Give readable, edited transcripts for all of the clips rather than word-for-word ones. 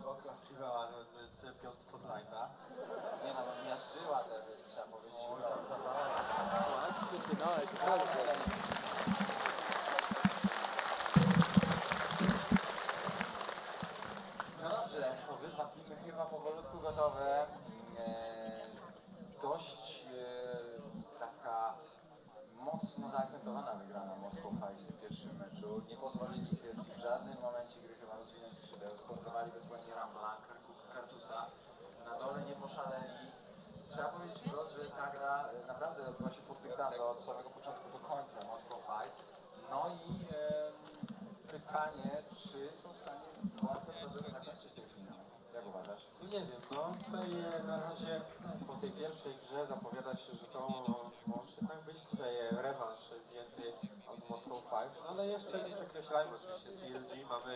Oklaskiwała czempion Spotlighta. Nie no, miażdżyła te, trzeba powiedzieć. No dobrze, obydwa teamy chyba powolutku gotowe. Dość taka mocno zaakcentowana wygrana Moscow Fight w tym pierwszym meczu. Nie pozwolili sobie w żadnym momencie gry chyba rozwinąć skrzydeł. Skontrolowali bezbłędnie Rambla, Kartusa. Na dole nie poszaleli. Trzeba powiedzieć wprost, że ta gra naprawdę odbyła się pod dyktando od samego początku do końca Moscow Fight. No i pytanie, czy są w stanie łatwo zakończyć ten finał? Jak uważasz? Nie wiem, no tutaj na razie po tej pierwszej grze zapowiada się, że to może tak być tutaj rewanż więcej od Moscow 5, no ale jeszcze nie przekreślajmy oczywiście CLG, mamy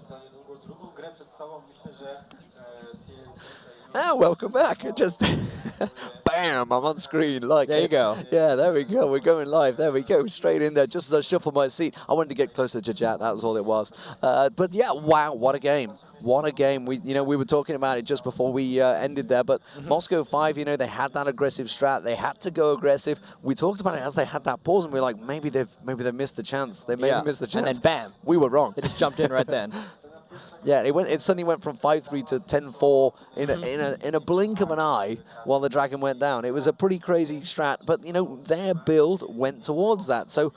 za niedługo drugą grę przed sobą, myślę, że CLG... welcome back. Just bam, I'm on screen. Like there you go. Yeah, there we go. We're going live. There we go. Straight in there. Just as I shuffled my seat, I wanted to get closer to Jat. That was all it was. But yeah, wow, what a game. What a game. We were talking about it just before we ended there, but Moscow 5, they had that aggressive strat. They had to go aggressive. We talked about it as they had that pause, and we were like, maybe they've missed the chance. They maybe missed the chance. And then bam, we were wrong. They just jumped in right then. Yeah, it suddenly went from 5-3 to 10-4 in a blink of an eye while the Dragon went down. It was a pretty crazy strat, but their build went towards that. So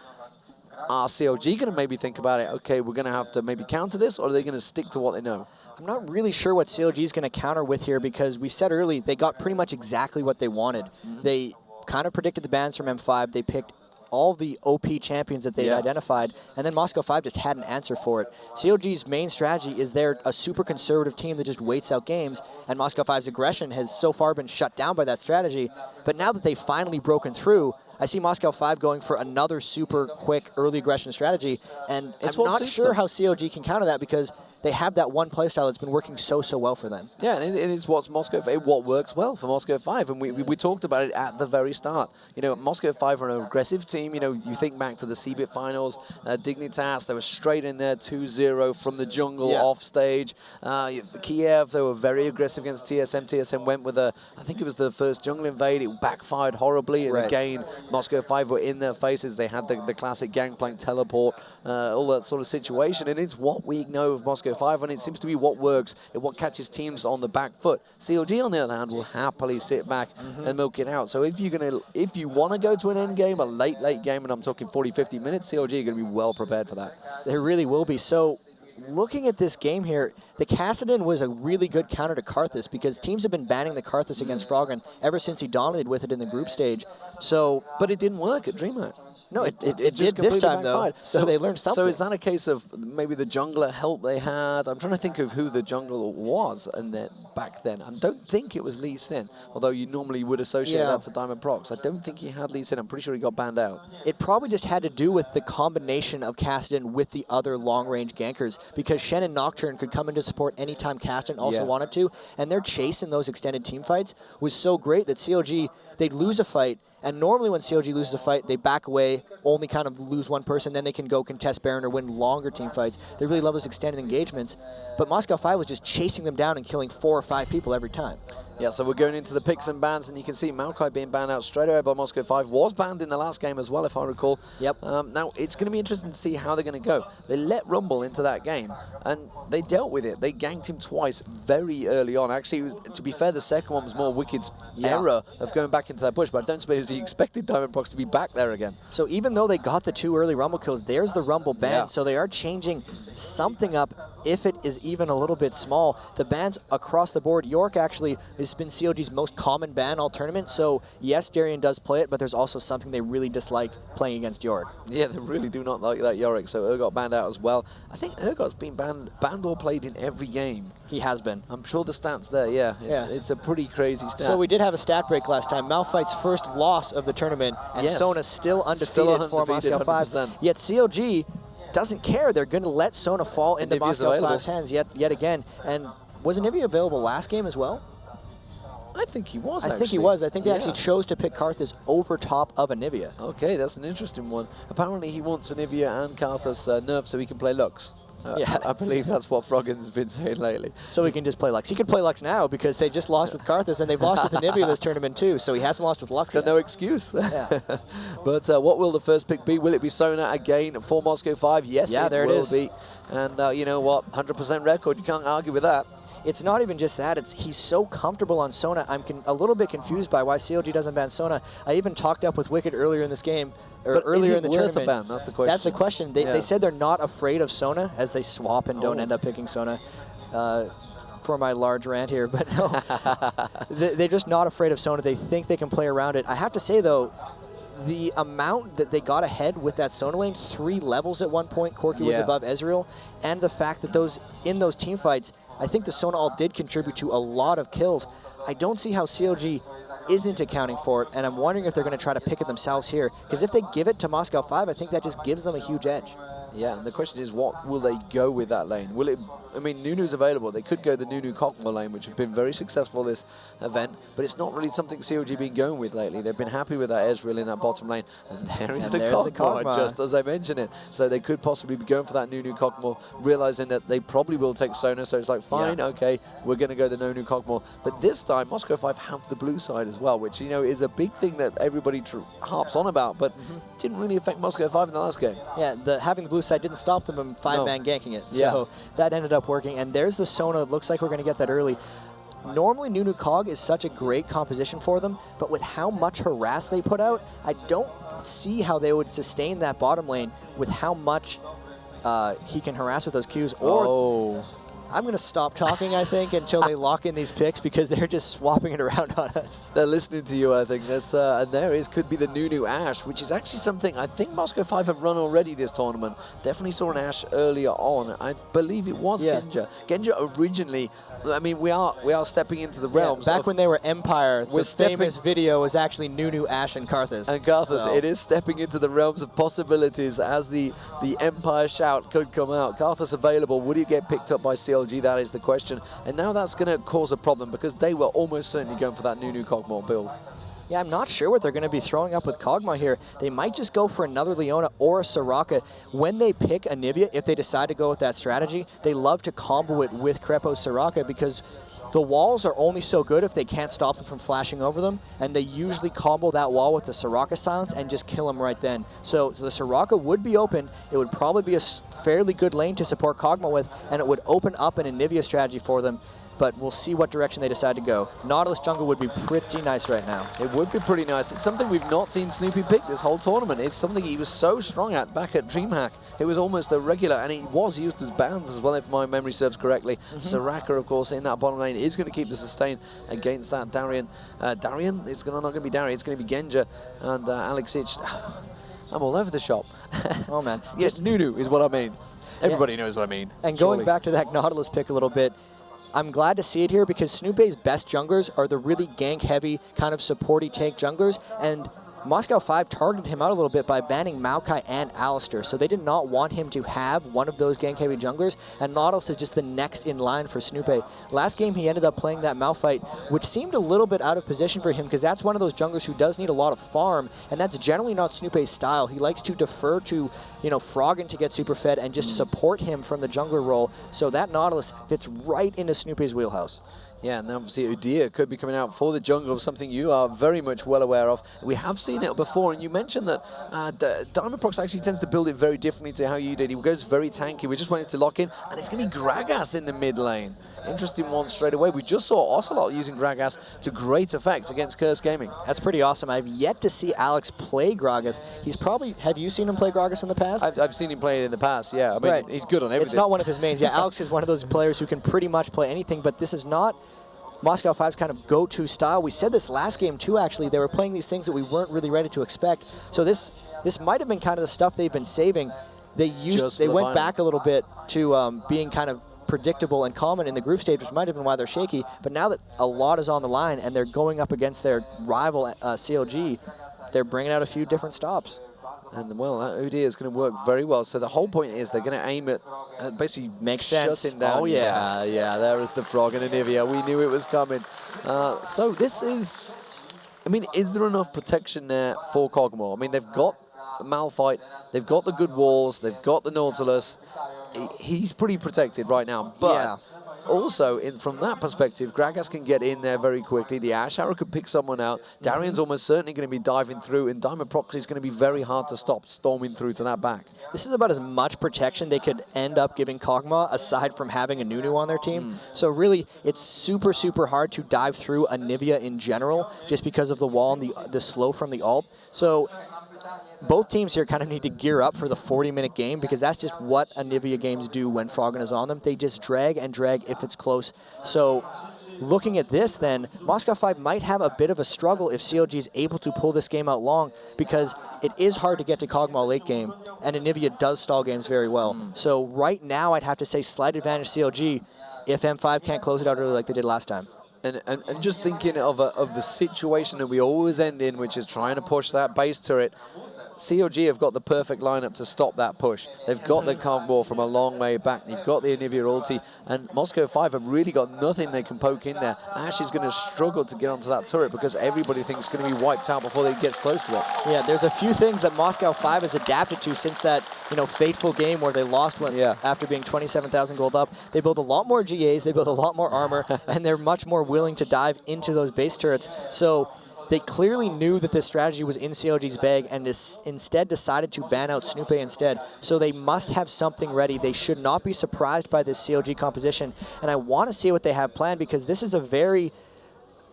are CLG going to maybe think about it? Okay, we're going to have to maybe counter this, or are they going to stick to what they know? I'm not really sure what CLG is going to counter with here, because we said early they got pretty much exactly what they wanted. They kind of predicted the bans from M5. They picked all the OP champions that they identified, and then Moscow 5 just had an answer for it. CLG's main strategy is they're a super conservative team that just waits out games, and Moscow 5's aggression has so far been shut down by that strategy. But now that they've finally broken through, I see Moscow 5 going for another super quick early aggression strategy, and I'm not sure how CLG can counter that, because they have that one playstyle that's been working so well for them. Yeah, and it is what works well for Moscow 5, and we talked about it at the very start. Moscow 5 are an aggressive team. You think back to the CBIT finals, Dignitas, they were straight in there, 2-0 from the jungle off stage. Kiev, they were very aggressive against TSM. TSM went with I think it was the first jungle invade. It backfired horribly, and again, Moscow 5 were in their faces. They had the classic gangplank teleport, all that sort of situation, and it's what we know of Moscow 5, and it seems to be what works, what catches teams on the back foot. CLG, on the other hand, will happily sit back and milk it out. So if you want to go to an end game, a late game, and I'm talking 40-50 minutes, CLG are going to be well prepared for that. They really will be. So looking at this game here, the Kassadin was a really good counter to Karthus, because teams have been banning the Karthus against Froggen ever since he dominated with it in the group stage. So, but it didn't work at DreamHack. No, it did this time, though, so they learned something. So is that a case of maybe the jungler help they had? I'm trying to think of who the jungler was back then. I don't think it was Lee Sin, although you normally would associate that to Diamond Prox. I don't think he had Lee Sin. I'm pretty sure he got banned out. It probably just had to do with the combination of Kassadin with the other long-range gankers, because Shen and Nocturne could come in to support anytime Kassadin also wanted to, and their chase in those extended team fights was so great that CLG, they'd lose a fight, and normally when CLG loses a fight, they back away, only kind of lose one person, then they can go contest Baron or win longer team fights. They really love those extended engagements. But Moscow 5 was just chasing them down and killing 4 or 5 people every time. Yeah, so we're going into the picks and bans, and you can see Maokai being banned out straight away by Moscow 5. Was banned in the last game as well, if I recall. Yep. Now, it's going to be interesting to see how they're going to go. They let Rumble into that game, and they dealt with it. They ganked him twice very early on. Actually, to be fair, the second one was more Wicked's error of going back into that push, but I don't suppose he expected Diamond Prox to be back there again. So even though they got the 2 early Rumble kills, there's the Rumble ban, so they are changing something up, if it is even a little bit small. The bans across the board, York actually has been CLG's most common ban all tournament, so yes, Darien does play it, but there's also something they really dislike playing against York. Yeah, they really do not like that Yorick, so Urgot banned out as well. I think Urgot's been banned or played in every game. He has been. I'm sure the stat's there, it's a pretty crazy stat. So we did have a stat break last time. Malphite's first loss of the tournament, and Sona's still undefeated for Moscow 5. Yet CLG doesn't care. They're going to let Sona fall into Moscow 5's hands yet again. And was Anivia available last game as well? I think he was, I actually. think he was. I think they Yeah. actually chose to pick Karthus over top of Anivia. Okay, that's an interesting one. Apparently he wants Anivia and Karthus nerfed so he can play Lux. Yeah. I believe that's what Froggen's been saying lately. So he can just play Lux. He could play Lux now because they just lost with Karthus and they've lost with Anivia this tournament too. So he hasn't lost with Lux So yet. no excuse. Yeah. But what will the first pick be? Will it be Sona again for Moscow 5? Yes, Yeah, there it will is. be. And you know what? 100% record. You can't argue with that. It's not even just that. He's so comfortable on Sona. I'm a little bit confused by why CLG doesn't ban Sona. I even talked up with Wicked earlier in this game, or But earlier is it in the worth tournament. a ban? That's the question. That's the question. They Yeah. said they're not afraid of Sona as they swap and don't Oh. end up picking Sona. For my large rant here, but no. They're just not afraid of Sona. They think they can play around it. I have to say, though, the amount that they got ahead with that Sona lane, 3 levels at one point, Corki was Yeah. above Ezreal, and the fact that in those team fights, I think the Sona ult did contribute to a lot of kills. I don't see how CLG isn't accounting for it, and I'm wondering if they're going to try to pick it themselves here, because if they give it to Moscow 5, I think that just gives them a huge edge. Yeah, and the question is, what will they go with that lane? Will it? I mean, Nunu's available. They could go the Nunu Cockmore lane, which has been very successful this event, but it's not really something CLG been going with lately. They've been happy with that Ezreal in that bottom lane, and there's the Cockmore, just as I mentioned it. So they could possibly be going for that Nunu Cockmore, realizing that they probably will take Sona, so it's like, fine, okay, we're going to go the Nunu Cockmore. But this time, Moscow 5 have the blue side as well, which, you know, is a big thing that everybody harps on about, but didn't really affect Moscow 5 in the last game. Yeah, having the blue side didn't stop them from 5-man ganking it. Yeah. So that ended up working. And there's the Sona. It looks like we're going to get that early. Normally, Nunu Cog is such a great composition for them, but with how much harass they put out, I don't see how they would sustain that bottom lane with how much he can harass with those Qs. Or I'm going to stop talking, I think, until they lock in these picks because they're just swapping it around on us. They're listening to you, I think. That's, and there is, could be the Nunu Ash, which is actually something I think Moscow 5 have run already this tournament. Definitely saw an Ash earlier on. I believe it was Genja. Genja originally, I mean, we are stepping into the realms. Back when they were Empire, the stepping- famous video was actually Nunu, Ash, and Karthus. And Karthus, So- it is stepping into the realms of possibilities as the Empire shout could come out. Karthus available, would he get picked up by CLG? That is the question. And now that's going to cause a problem because they were almost certainly going for that Nunu Cogmore build. Yeah, I'm not sure what they're going to be throwing up with Kog'Maw here. They might just go for another Leona or a Soraka. When they pick Anivia, if they decide to go with that strategy, they love to combo it with Krepo Soraka because the walls are only so good if they can't stop them from flashing over them, and they usually combo that wall with the Soraka silence and just kill them right then. So the Soraka would be open. It would probably be a fairly good lane to support Kog'Maw with, and it would open up an Anivia strategy for them. But we'll see what direction they decide to go. Nautilus jungle would be pretty nice right now. It would be pretty nice. It's something we've not seen Snoopy pick this whole tournament. It's something he was so strong at back at DreamHack. It was almost a regular, and it was used as bans as well, if my memory serves correctly. Soraka, of course, in that bottom lane is going to keep the sustain against that Darian. Darian? It's not going to be Darian. It's going to be Genja and Alex Ich. I'm all over the shop. Oh, man. Yes, Nunu is what I mean. Everybody knows what I mean. And surely. going back to that Nautilus pick a little bit, I'm glad to see it here because Snoopy's best junglers are the really gank-heavy, kind of supporty tank junglers, and Moscow 5 targeted him out a little bit by banning Maokai and Alistar, so they did not want him to have one of those gank-heavy junglers, and Nautilus is just the next in line for Snoopy. Last game, he ended up playing that Malphite, which seemed a little bit out of position for him because that's one of those junglers who does need a lot of farm, and that's generally not Snoopy's style. He likes to defer to, Froggen to get super fed and just support him from the jungler role, so that Nautilus fits right into Snoopy's wheelhouse. Yeah, and obviously Udyr could be coming out for the jungle, something you are very much well aware of. We have seen it before, and you mentioned that Diamondprox actually tends to build it very differently to how you did. He goes very tanky. We just wanted to lock in, and it's going to be Gragas in the mid lane. Interesting one straight away. We just saw Ocelot using Gragas to great effect against Curse Gaming. That's pretty awesome. I've yet to see Alex play Gragas. He's probably... Have you seen him play Gragas in the past? I've seen him play it in the past, yeah. I mean, he's good on everything. It's not one of his mains. Yeah, Alex is one of those players who can pretty much play anything, but this is not Moscow 5's kind of go-to style. We said this last game too, actually. They were playing these things that we weren't really ready to expect. So this might have been kind of the stuff they've been saving. They went back a little bit to being kind of predictable and common in the group stage, which might have been why they're shaky. But now that a lot is on the line and they're going up against their rival CLG, they're bringing out a few different stops. And, well, that Udyr is going to work very well. So the whole point is they're going to aim at basically Makes sense. shutting down. Oh, yeah. Yeah, there is the Frog and Anivia. We knew it was coming. So this is, I mean, is there enough protection there for Kog'Maw? I mean, they've got Malphite, they've got the good walls, they've got the Nautilus. He's pretty protected right now, but Yeah. also from that perspective, Gragas can get in there very quickly. The Ash Arrow could pick someone out. Darian's almost certainly going to be diving through, and Diamond Proxy is going to be very hard to stop storming through to that back. This is about as much protection they could end up giving Kog'Maw, aside from having a Nunu on their team. So really, it's super, super hard to dive through a Nivea in general, just because of the wall and the slow from the ult. So both teams here kind of need to gear up for the 40-minute game, because that's just what Anivia games do when Froggen is on them. They just drag and drag if it's close. So looking at this then, Moscow 5 might have a bit of a struggle if CLG is able to pull this game out long, because it is hard to get to Kog'Maw late game, and Anivia does stall games very well. So right now I'd have to say slight advantage CLG if M5 can't close it out early like they did last time. And just thinking of the situation that we always end in, which is trying to push that base turret, CLG have got the perfect lineup to stop that push. They've got the Kog'Maw from a long way back. They've got the Anivia ulti, and Moscow 5 have really got nothing they can poke in there. Ash is going to struggle to get onto that turret because everybody thinks it's going to be wiped out before they gets close to it. Yeah, there's a few things that Moscow 5 has adapted to since that, fateful game where they lost after being 27,000 gold up. They build a lot more GAs, they build a lot more armor, and they're much more willing to dive into those base turrets. So they clearly knew that this strategy was in CLG's bag and instead decided to ban out Snoopé instead. So they must have something ready. They should not be surprised by this CLG composition. And I want to see what they have planned, because this is a very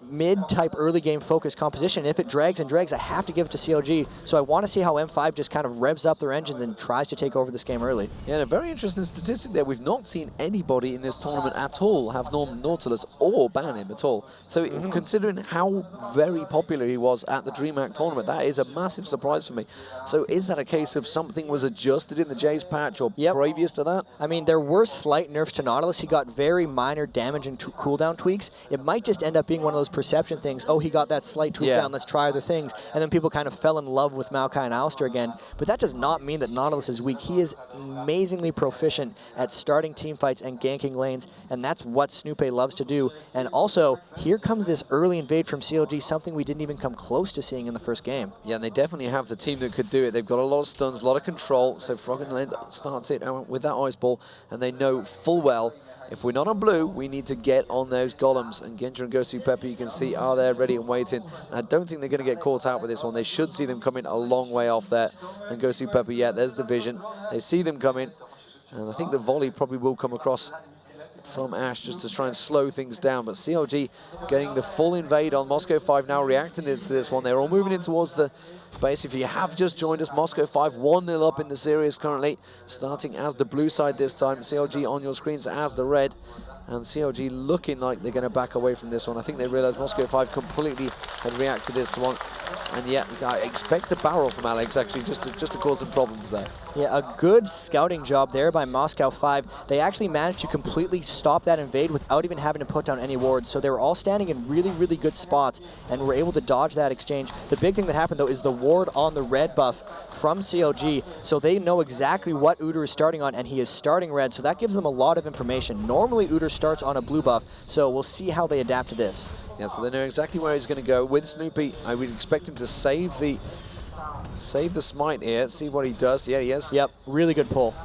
mid-type early game focused composition. If it drags and drags, I have to give it to CLG. So I want to see how M5 just kind of revs up their engines and tries to take over this game early. Yeah, and a very interesting statistic there. We've not seen anybody in this tournament at all have Nautilus or ban him at all. So considering how very popular he was at the DreamHack tournament, that is a massive surprise for me. So is that a case of something was adjusted in the Jace patch or previous to that? I mean, there were slight nerfs to Nautilus. He got very minor damage and cooldown tweaks. It might just end up being one of those perception things. Oh, he got that slight tweak down, let's try other things. And then people kind of fell in love with Maokai and Alistair again. But that does not mean that Nautilus is weak. He is amazingly proficient at starting team fights and ganking lanes, and that's what Snoopé loves to do. And also, here comes this early invade from CLG, something we didn't even come close to seeing in the first game. Yeah, and they definitely have the team that could do it. They've got a lot of stuns, a lot of control, so Froggen starts it with that ice ball, and they know full well, if we're not on blue, we need to get on those golems. And Genja and Gosu Pepper, you can see, are there ready and waiting. And I don't think they're going to get caught out with this one. They should see them coming a long way off there. And Gosu Pepper, there's the vision. They see them coming. And I think the volley probably will come across from Ash just to try and slow things down. But CLG getting the full invade on Moscow 5 now, reacting into this one. They're all moving in towards the base. If you have just joined us, Moscow 5 1-0 up in the series currently, starting as the blue side this time. CLG on your screens as the red. And CLG looking like they're going to back away from this one. I think they realized Moscow 5 completely had reacted to this one. And yet, I expect a barrel from Alex, actually, just to cause some problems there. Yeah, a good scouting job there by Moscow 5. They actually managed to completely stop that invade without even having to put down any wards. So they were all standing in really, really good spots and were able to dodge that exchange. The big thing that happened, though, is the ward on the red buff from CLG. So they know exactly what Udyr is starting on, and he is starting red. So that gives them a lot of information. Normally, Udyr starts on a blue buff, so we'll see how they adapt to this. Yeah, so they know exactly where he's going to go. With Snoopy, I would expect him to save the smite here, see what he does. Yeah, he is. Yep, really good pull.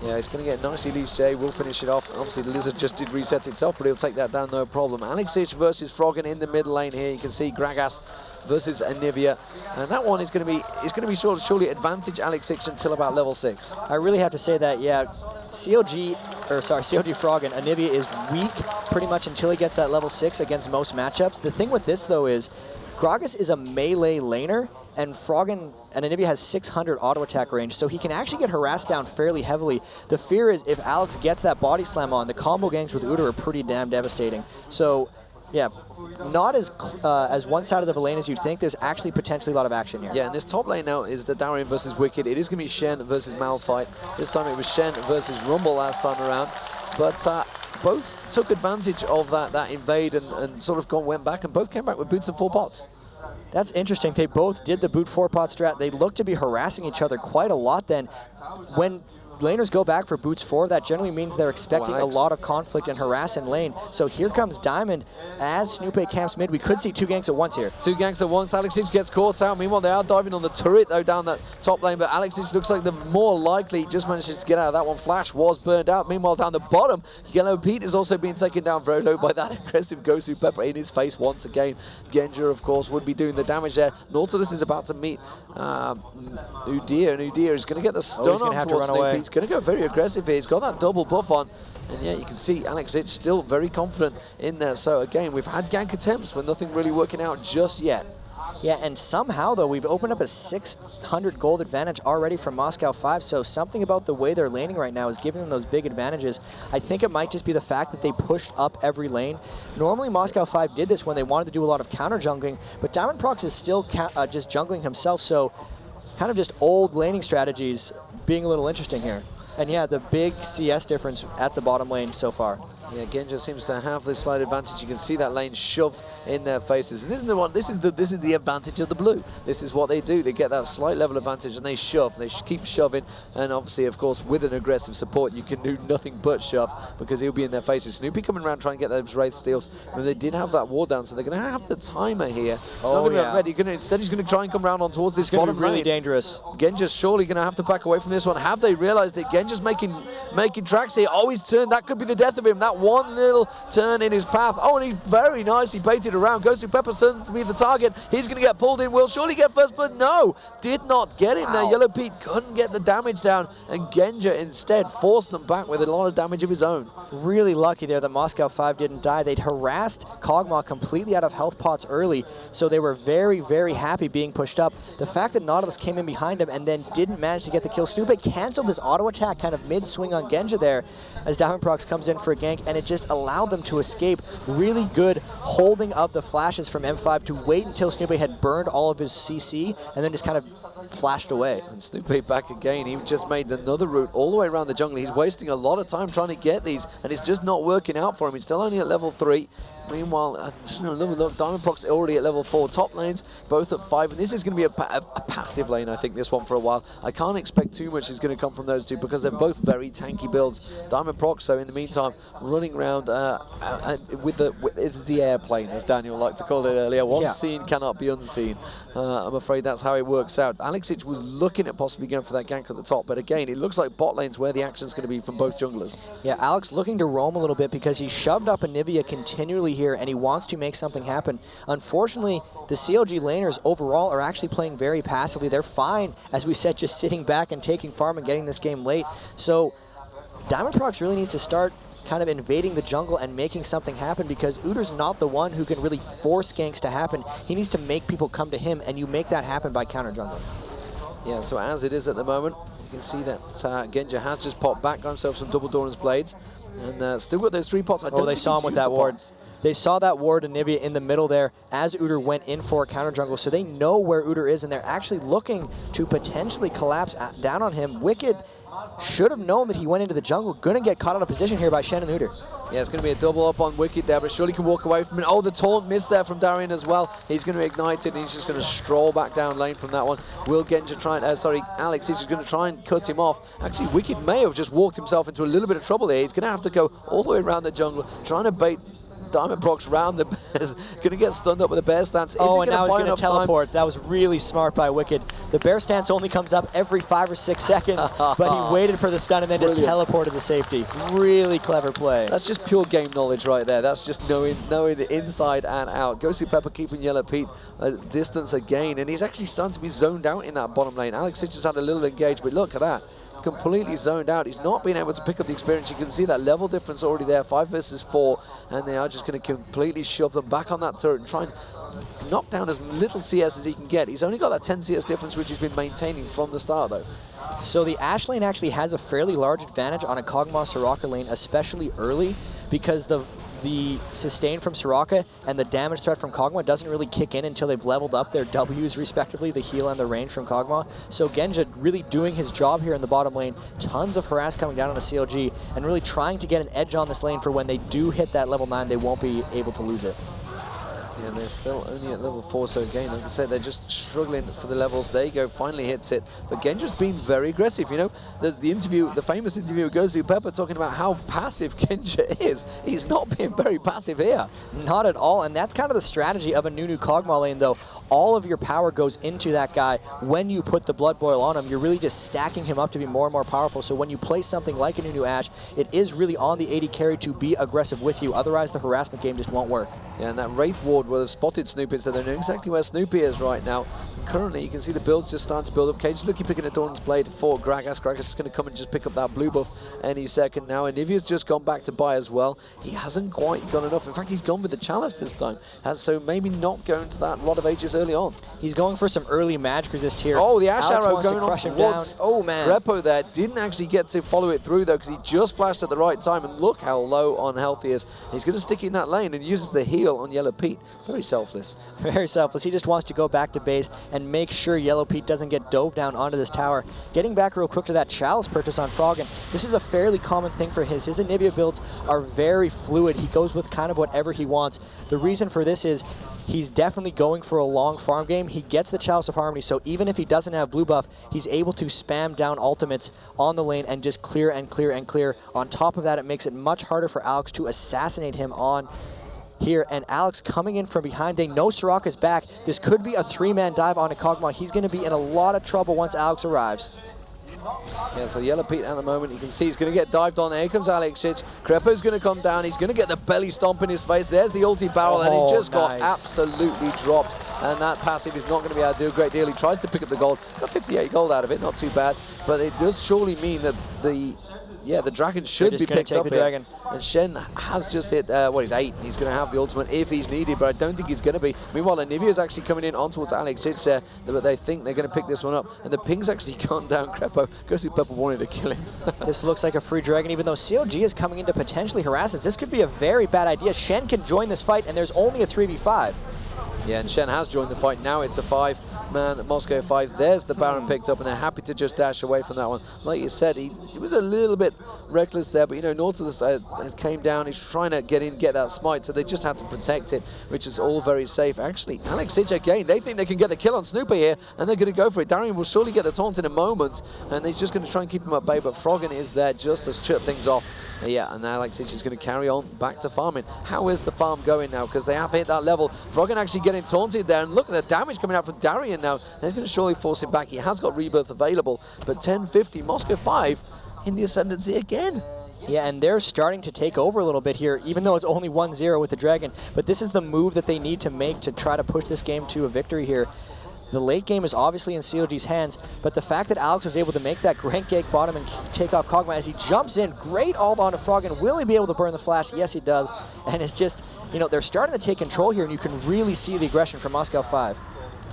Yeah, he's going to get nicely loose, Jay. We'll finish it off. Obviously, the Lizard just did reset itself, but he'll take that down, no problem. Alexic versus Froggen in the mid lane here. You can see Gragas versus Anivia. And that one is going to be surely advantage Alexic until about level 6. I really have to say that, yeah, CLG Froggen, Anivia is weak pretty much until he gets that level 6 against most matchups. The thing with this, though, is Gragas is a melee laner, and Froggen and Anivia has 600 auto attack range, so he can actually get harassed down fairly heavily. The fear is if Alex gets that body slam on, the combo gangs with Udyr are pretty damn devastating. So, yeah, not as one-sided of a lane as you'd think. There's actually potentially a lot of action here. Yeah, and this top lane now is the Darian versus Wicked. It is going to be Shen versus Malphite. This time it was Shen versus Rumble last time around. But both took advantage of that invade and sort of went back, and both came back with boots and 4 pots. That's interesting. They both did the boot 4-pot strat. They looked to be harassing each other quite a lot then. When laners go back for boots 4, that generally means they're expecting a Alex. lot of conflict and harass in lane. So here comes Diamond as Snoopy camps mid. We could see 2 ganks at once here. 2 ganks at once. Alexic gets caught out. Meanwhile, they are diving on the turret, though, down that top lane. But Alexic looks like the more likely. Just manages to get out of that one. Flash was burned out. Meanwhile, down the bottom, Yellow Pete is also being taken down very low by that aggressive Gosu Pepper in his face once again. Genja, of course, would be doing the damage there. Nautilus is about to meet Udyr, and Udyr is going to get the stun he's gonna on have to towards run Snoopy. away. He's going to go very aggressive here. He's got that double buff on. And yeah, you can see Alexic still very confident in there. So again, we've had gank attempts, but nothing really working out just yet. Yeah, and somehow, though, we've opened up a 600 gold advantage already from Moscow 5, so something about the way they're laning right now is giving them those big advantages. I think it might just be the fact that they pushed up every lane. Normally, Moscow 5 did this when they wanted to do a lot of counter jungling, but Diamond Prox is still just jungling himself, so kind of just old laning strategies being a little interesting here. And yeah, the big CS difference at the bottom lane so far. Yeah, Genja seems to have the slight advantage. You can see that lane shoved in their faces, and this is the one. This is the advantage of the blue. This is what they do. They get that slight level advantage, and they shove. They keep shoving, and obviously, of course, with an aggressive support, you can do nothing but shove because he'll be in their faces. Snoopy coming around trying to get those wraith steals, and they did have that ward down, so they're going to have the timer here. It's not going to be ready. Instead, he's going to try and come around on towards this bottom really lane. dangerous. Genja's surely going to have to back away from this one. Have they realized that Genja's making tracks here? Oh, he's turned. That could be the death of him. That one little turn in his path. Oh, and he very nicely baited around. Goes to Pepper, turns to be the target. He's going to get pulled in. Will surely get first, but no, did not get him there. Yellow Pete couldn't get the damage down, and Genja instead forced them back with a lot of damage of his own. Really lucky there that Moscow 5 didn't die. They'd harassed Kog'Maw completely out of health pots early, so they were very, very happy being pushed up. The fact that Nautilus came in behind him and then didn't manage to get the kill. Snoopy canceled this auto attack kind of mid-swing on Genja there as Diamond Prox comes in for a gank, and it just allowed them to escape. Really good holding of the flashes from M5 to wait until Snoopy had burned all of his CC and then just kind of flashed away. And Snoopy back again. He just made another route all the way around the jungle. He's wasting a lot of time trying to get these, and it's just not working out for him. He's still only at level 3. Meanwhile, just look, Diamond Prox already at level 4. Top lanes, both at 5. And this is going to be a passive lane, I think, this one for a while. I can't expect too much is going to come from those two because they're both very tanky builds. Diamond Prox, so in the meantime, running around with the airplane, as Daniel liked to call it earlier. One seen cannot be unseen. I'm afraid that's how it works out. Alexic was looking at possibly going for that gank at the top, but again, it looks like bot lane's where the action's going to be from both junglers. Yeah, Alex looking to roam a little bit because he shoved up Anivia continually here, and he wants to make something happen. Unfortunately, the CLG laners overall are actually playing very passively. They're fine, as we said, just sitting back and taking farm and getting this game late. So Diamond Prox really needs to start kind of invading the jungle and making something happen because Udyr's not the one who can really force ganks to happen. He needs to make people come to him, and you make that happen by counter jungling. Yeah, so as it is at the moment, you can see that Genja has just popped back, got himself some double Doran's blades, and still got those 3 pots. Oh, they saw him with that ward. They saw that ward of Anivia in the middle there as Udyr went in for a counter jungle, so they know where Udyr is, and they're actually looking to potentially collapse down on him. Wicked should have known that he went into the jungle. Gonna get caught out of position here by Shen and Udyr. Yeah, it's going to be a double up on Wicked there, but surely can walk away from it. Oh, the taunt missed there from Darian as well. He's going to ignite it, and he's just going to stroll back down lane from that one. Will Genja try, Alex is just going to try and cut him off. Actually, Wicked may have just walked himself into a little bit of trouble here. He's going to have to go all the way around the jungle, trying to bait Diamond Prox round the bears. Going to get stunned up with a bear stance. And now he's going to teleport. That was really smart by Wicked. The bear stance only comes up every 5 or 6 seconds, but he waited for the stun and then just teleported to safety. Really clever play. That's just pure game knowledge right there. That's just knowing the inside and out. Ghosty Pepper keeping Yellow Pete a distance again, and he's actually starting to be zoned out in that bottom lane. Alex just had a little engage, but look at that. Completely zoned out. He's not been able to pick up the experience. You can see that level difference already there, 5 versus 4, and they are just going to completely shove them back on that turret and try and knock down as little CS as he can get. He's only got that 10 CS difference, which he's been maintaining from the start, though. So the Ashe lane actually has a fairly large advantage on a Kog'Maw Soraka lane, especially early, because the sustain from Soraka and the damage threat from Kog'Maw doesn't really kick in until they've leveled up their Ws respectively, the heal and the range from Kog'Maw. So Genja really doing his job here in the bottom lane. Tons of harass coming down on the CLG and really trying to get an edge on this lane for when they do hit that level 9, they won't be able to lose it. Yeah, they're still only at level 4, so again, like I said, they're just struggling for the levels. There you go, finally hits it. But Genja's been very aggressive, you know. There's the interview, the famous interview with Gozu Pepper talking about how passive Genja is. He's not being very passive here. Not at all, and that's kind of the strategy of a Nunu Kog'Maw lane, though. All of your power goes into that guy. When you put the Blood Boil on him, you're really just stacking him up to be more and more powerful. So when you play something like a Nunu Ashe, it is really on the AD carry to be aggressive with you. Otherwise, the harassment game just won't work. Yeah, and that Wraith Ward where they've spotted Snoopy, so they know exactly where Snoopy is right now. And currently, you can see the builds just starting to build up. Cage looking picking a Dawn's Blade for Gragas. Gragas is going to come and just pick up that blue buff any second now. And Nivea's just gone back to buy as well. He hasn't quite got enough. In fact, he's gone with the Chalice this time. So maybe not going to that Rod of Ages early on. He's going for some early magic resist here. Oh, the Ash Alex Arrow wants going to on crush him towards down. Oh, man. Repo there. Didn't actually get to follow it through, though, because he just flashed at the right time. And look how low on health he is. He's going to stick in that lane and uses the heal on Yellow Pete. Very selfless. Very selfless. He just wants to go back to base and make sure Yellow Pete doesn't get dove down onto this tower. Getting back real quick to that Chalice purchase on Froggen. This is a fairly common thing for his. His Anivia builds are very fluid. He goes with kind of whatever he wants. The reason for this is he's definitely going for a long farm game. He gets the Chalice of Harmony, so even if he doesn't have blue buff, he's able to spam down ultimates on the lane and just clear and clear and clear. On top of that, it makes it much harder for Alex to assassinate him on here, and Alex coming in from behind. They know Soraka's back. This could be a 3-man dive on a Kog'Maw. He's going to be in a lot of trouble once Alex arrives. Yeah, so Yellow Pete at the moment, you can see he's going to get dived on. Here comes Alex Shitch. Crepo's going to come down. He's going to get the belly stomp in his face. There's the ulti barrel, and he just got absolutely dropped. And that passive is not going to be able to do a great deal. He tries to pick up the gold. Got 58 gold out of it, not too bad. But it does surely mean that the dragon should be picked up here. And Shen has just hit, he's 8. He's going to have the ultimate if he's needed, but I don't think he's going to be. Meanwhile, Anivia is actually coming in on towards Alex Shitch there, but they think they're going to pick this one up. And the ping's actually gone down Crepo. Gozu Pepper wanted to kill him. This looks like a free dragon, even though CLG is coming in to potentially harass us. This could be a very bad idea. Shen can join this fight, and there's only a 3v5. Yeah, and Shen has joined the fight. Now it's a 5-man Moscow 5. There's the Baron picked up, and they're happy to just dash away from that one. Like you said, he was a little bit reckless there, but you know, Nautilus came down. He's trying to get that smite, so they just had to protect it, which is all very safe. Actually, Alex Shitch again, they think they can get the kill on Snooper here, and they're going to go for it. Darian will surely get the taunt in a moment, and he's just going to try and keep him at bay, but Froggen is there just to chirp things off. Yeah, and Alex Shitch is going to carry on back to farming. How is the farm going now? Because they have hit that level. Froggen actually getting taunted there, and look at the damage coming out from Darian now. They're going to surely force him back. He has got Rebirth available, but 1050, Moscow 5 in the ascendancy again. Yeah, and they're starting to take over a little bit here, even though it's only 1-0 with the Dragon. But this is the move that they need to make to try to push this game to a victory here. The late game is obviously in CLG's hands, but the fact that Alex was able to make that Grand Gate bottom and take off Kog'Maw as he jumps in, great ult onto Froggen. Will he be able to burn the flash? Yes, he does. And it's just, you know, they're starting to take control here, and you can really see the aggression from Moscow 5.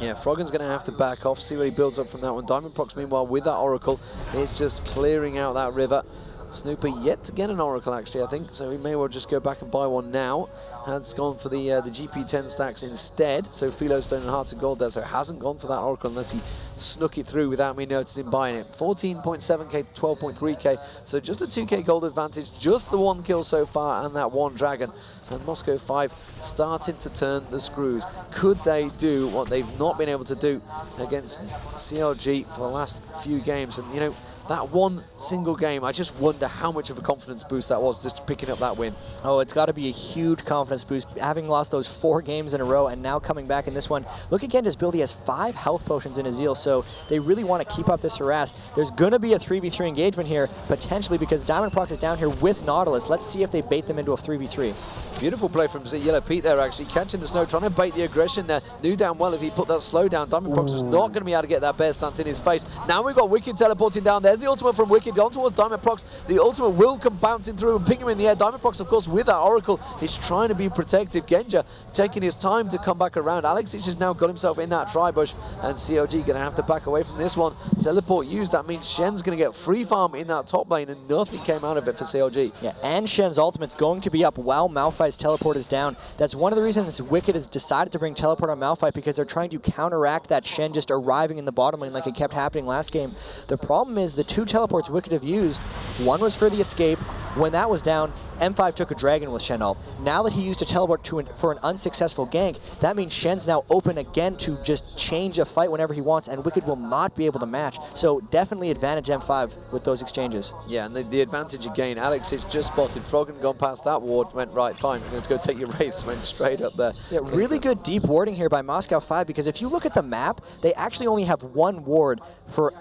Yeah, Froggen's going to have to back off, see what he builds up from that one. Diamond Prox, meanwhile, with that Oracle, is just clearing out that river. Snooper yet to get an Oracle, actually, I think, so we may well just go back and buy one now. Has gone for the GP10 stacks instead, so Philo Stone and Hearts of Gold there, so hasn't gone for that Oracle unless he snuck it through without me noticing buying it. 14.7k to 12.3k, so just a 2k gold advantage, just the 1 kill so far and that 1 dragon. And Moscow 5 starting to turn the screws. Could they do what they've not been able to do against CLG for the last few games? And, you know, that one single game, I just wonder how much of a confidence boost that was just picking up that win. Oh, it's got to be a huge confidence boost, having lost those 4 games in a row and now coming back in this one. Look again, his build, he has 5 health potions in his Zeal, so they really want to keep up this harass. There's going to be a 3v3 engagement here, potentially, because Diamond Prox is down here with Nautilus. Let's see if they bait them into a 3v3. Beautiful play from Yellow Pete there, actually, catching the snow, trying to bait the aggression there. Knew damn well if he put that slow down, Diamond Prox was not going to be able to get that bear stance in his face. Now we've got Wicked teleporting down. There's the ultimate from Wicked, gone towards Diamond Prox. The ultimate will come bouncing through and ping him in the air. Diamond Prox, of course, with that Oracle, is trying to be protective. Genja taking his time to come back around. Alex has now got himself in that tri-bush, and CLG going to have to back away from this one. Teleport used, that means Shen's going to get free farm in that top lane, and nothing came out of it for CLG. Yeah, and Shen's ultimate's going to be up while Malphite's teleport is down. That's one of the reasons Wicked has decided to bring teleport on Malphite, because they're trying to counteract that Shen just arriving in the bottom lane like it kept happening last game. The problem is the 2 teleports Wicked have used, one was for the escape. When that was down, M5 took a dragon with Shen ult. Now that he used a teleport for an unsuccessful gank, that means Shen's now open again to just change a fight whenever he wants, and Wicked will not be able to match. So definitely advantage M5 with those exchanges. Yeah, and the advantage again, Alex has just spotted Froggen, gone past that ward, went, right, fine, I'm going to go take your wraiths, went straight up there. Yeah, really good deep warding here by Moscow 5, because if you look at the map, they actually only have one ward for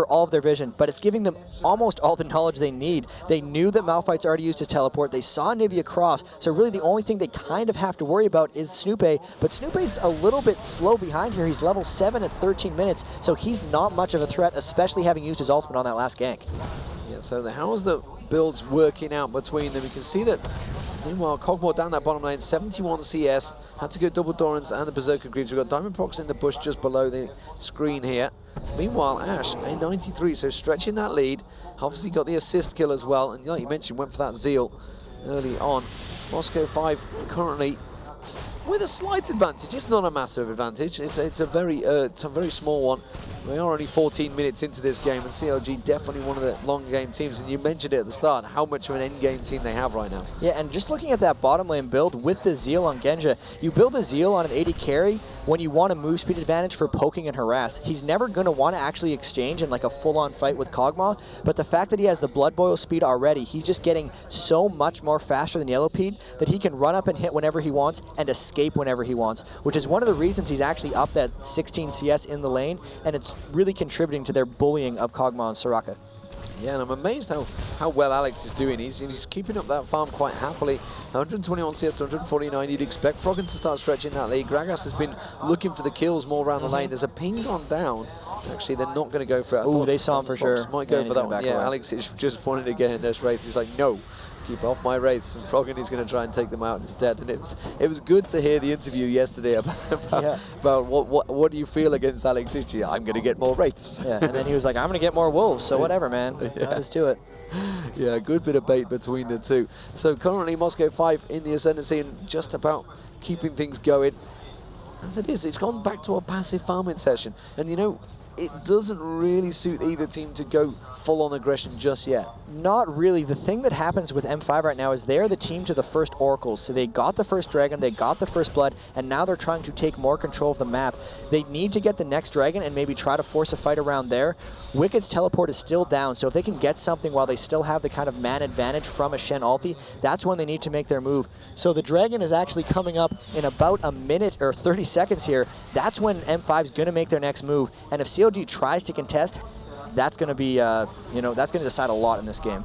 all of their vision, but it's giving them almost all the knowledge they need. They knew that Malphite's already used to teleport. They saw Nivea cross, so really the only thing they kind of have to worry about is Snoopé, but Snoopé's a little bit slow behind here. He's level 7 at 13 minutes, so he's not much of a threat, especially having used his ultimate on that last gank. Yeah, so how's the builds working out between them? You can see that, meanwhile, Cogmore down that bottom lane, 71 CS, had to go double Dorans and the Berserker Greaves. We've got Diamond Prox in the bush just below the screen here. Meanwhile, Ash, a 93, so stretching that lead. Obviously got the assist kill as well, and like you mentioned, went for that Zeal early on. Moscow 5 currently with a slight advantage. It's not a massive advantage. It's a very small one. We are only 14 minutes into this game, and CLG definitely one of the long game teams. And you mentioned it at the start, how much of an end game team they have right now. Yeah, and just looking at that bottom lane build with the Zeal on Genja, you build a Zeal on an 80 carry when you want a move speed advantage for poking and harass. He's never going to want to actually exchange in like a full-on fight with Kog'Maw, but the fact that he has the Blood Boil speed already, he's just getting so much more faster than Yellow Pete that he can run up and hit whenever he wants and escape whenever he wants, which is one of the reasons he's actually up that 16 CS in the lane, and it's really contributing to their bullying of Kog'Maw and Soraka. Yeah, and I'm amazed how well Alex is doing. He's keeping up that farm quite happily. 121 CS to 149. You'd expect Froggen to start stretching that lead. Gragas has been looking for the kills more around the lane. There's a ping gone down. Actually, they're not going to go for it. Oh, they saw him for sure. Might go for that one. Yeah, Alex just wanted to get in this race. He's like, no, keep off my wraiths. And Froggen is going to try and take them out instead. And it was good to hear the interview yesterday about what do you feel against Alex Ichi? I'm going to get more wraiths. Yeah, and then he was like, I'm going to get more wolves. So whatever, man. Yeah. Let's do it. Yeah, a good bit of bait between the two. So currently Moscow 5 in the ascendancy and just about keeping things going. As it is, it's gone back to a passive farming session. And you know, it doesn't really suit either team to go full-on aggression just yet. Not really. The thing that happens with M5 right now is they're the team to the first Oracles. So they got the first Dragon, they got the first Blood, and now they're trying to take more control of the map. They need to get the next Dragon and maybe try to force a fight around there. Wicked's teleport is still down, so if they can get something while they still have the kind of man advantage from a Shen ulti, that's when they need to make their move. So the Dragon is actually coming up in about a minute or 30 seconds here. That's when M5 is going to make their next move. And if CLG tries to contest, that's going to be, that's going to decide a lot in this game.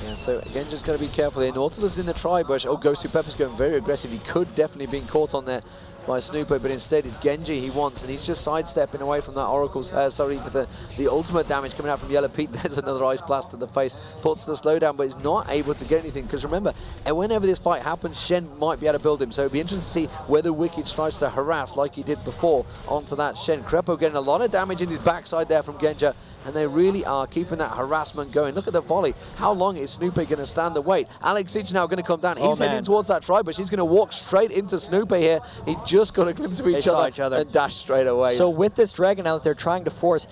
Yeah, so again, just got to be careful here. Nautilus in the tri-bush. Oh, Ghosty Pepper's going very aggressive. He could definitely been caught on there by Snooper, but instead it's Genji he wants, and he's just sidestepping away from that Oracle's, for the ultimate damage coming out from Yellow Pete. There's another Ice Blast to the face, puts the slowdown, but he's not able to get anything, because remember, whenever this fight happens, Shen might be able to build him, so it'd be interesting to see whether Wicked tries to harass like he did before onto that Shen. Krepo getting a lot of damage in his backside there from Genja, and they really are keeping that harassment going. Look at the volley. How long is Snoopy going to stand the wait? Alex Sich now going to come down. He's heading towards that tri-bush. He's going to walk straight into Snoopy here. He just got a glimpse of each other and dashed straight away. So with this Dragon now that they're trying to force,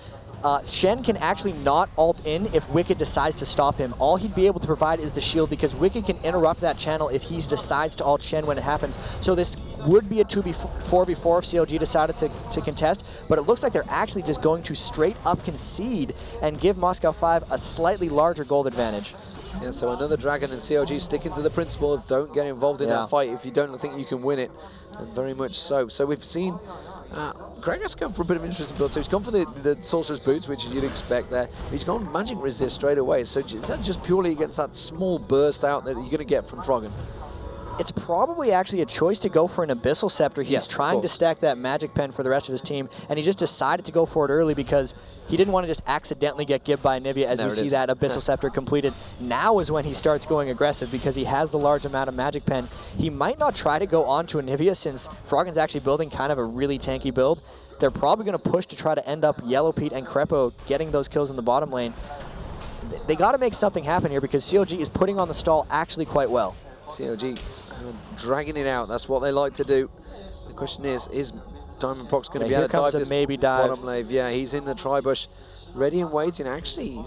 Shen can actually not ult in if Wicked decides to stop him. All he'd be able to provide is the shield, because Wicked can interrupt that channel if he decides to ult Shen when it happens. So this would be a 4v4 if CLG decided to contest, but it looks like they're actually just going to straight up concede and give Moscow 5 a slightly larger gold advantage. Yeah, so another Dragon, and CLG sticking to the principle of don't get involved in that fight if you don't think you can win it, and very much so. So we've seen Gregor's gone for a bit of an interesting build. So he's gone for the Sorcerer's Boots, which you'd expect there. He's gone Magic Resist straight away. So is that just purely against that small burst out that you're going to get from Froggen? It's probably actually a choice to go for an Abyssal Scepter. He's trying to stack that Magic Pen for the rest of his team, and he just decided to go for it early because he didn't want to just accidentally get gibbed by Nivea as we see that Abyssal Scepter completed. Now is when he starts going aggressive because he has the large amount of Magic Pen. He might not try to go on to a Nivea since Froggen's actually building kind of a really tanky build. They're probably going to push to try to end up Yellow Pete and Krepo getting those kills in the bottom lane. They got to make something happen here because CLG is putting on the stall actually quite well. CLG dragging it out. That's what they like to do. The question is Diamond Prox going to be able to dive this bottom lane? Yeah, he's in the tri-bush, ready and waiting. Actually,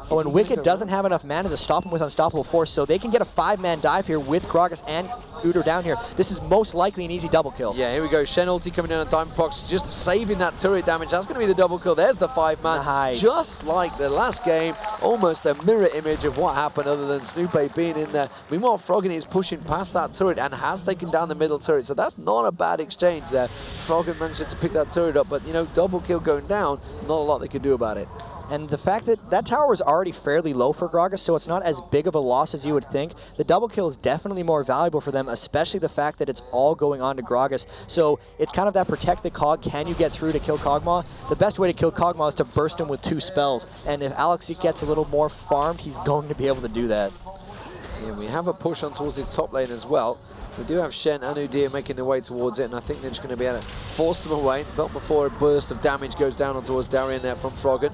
Oh, and Wicked doesn't have enough mana to stop him with Unstoppable Force, so they can get a 5-man dive here with Gragas and Udyr down here. This is most likely an easy double kill. Yeah, here we go. Shen ulti coming down on Diamond Prox, just saving that turret damage. That's going to be the double kill. There's the 5-man. Nice. Just like the last game, almost a mirror image of what happened other than Snoopy being in there. Meanwhile, Froggen is pushing past that turret and has taken down the middle turret, so that's not a bad exchange there. Froggen managed to pick that turret up, but, you know, double kill going down, not a lot they could do about it. And the fact that that tower was already fairly low for Gragas, so it's not as big of a loss as you would think. The double kill is definitely more valuable for them, especially the fact that it's all going on to Gragas. So it's kind of that protect the Cog. Can you get through to kill Kog'Maw? The best way to kill Kog'Maw is to burst him with 2 spells. And if Alex gets a little more farmed, he's going to be able to do that. Yeah, we have a push on towards the top lane as well. We do have Shen and Udyr making their way towards it, and I think they're just going to be able to force them away. But before a burst of damage goes down on towards Darien there from Froggen.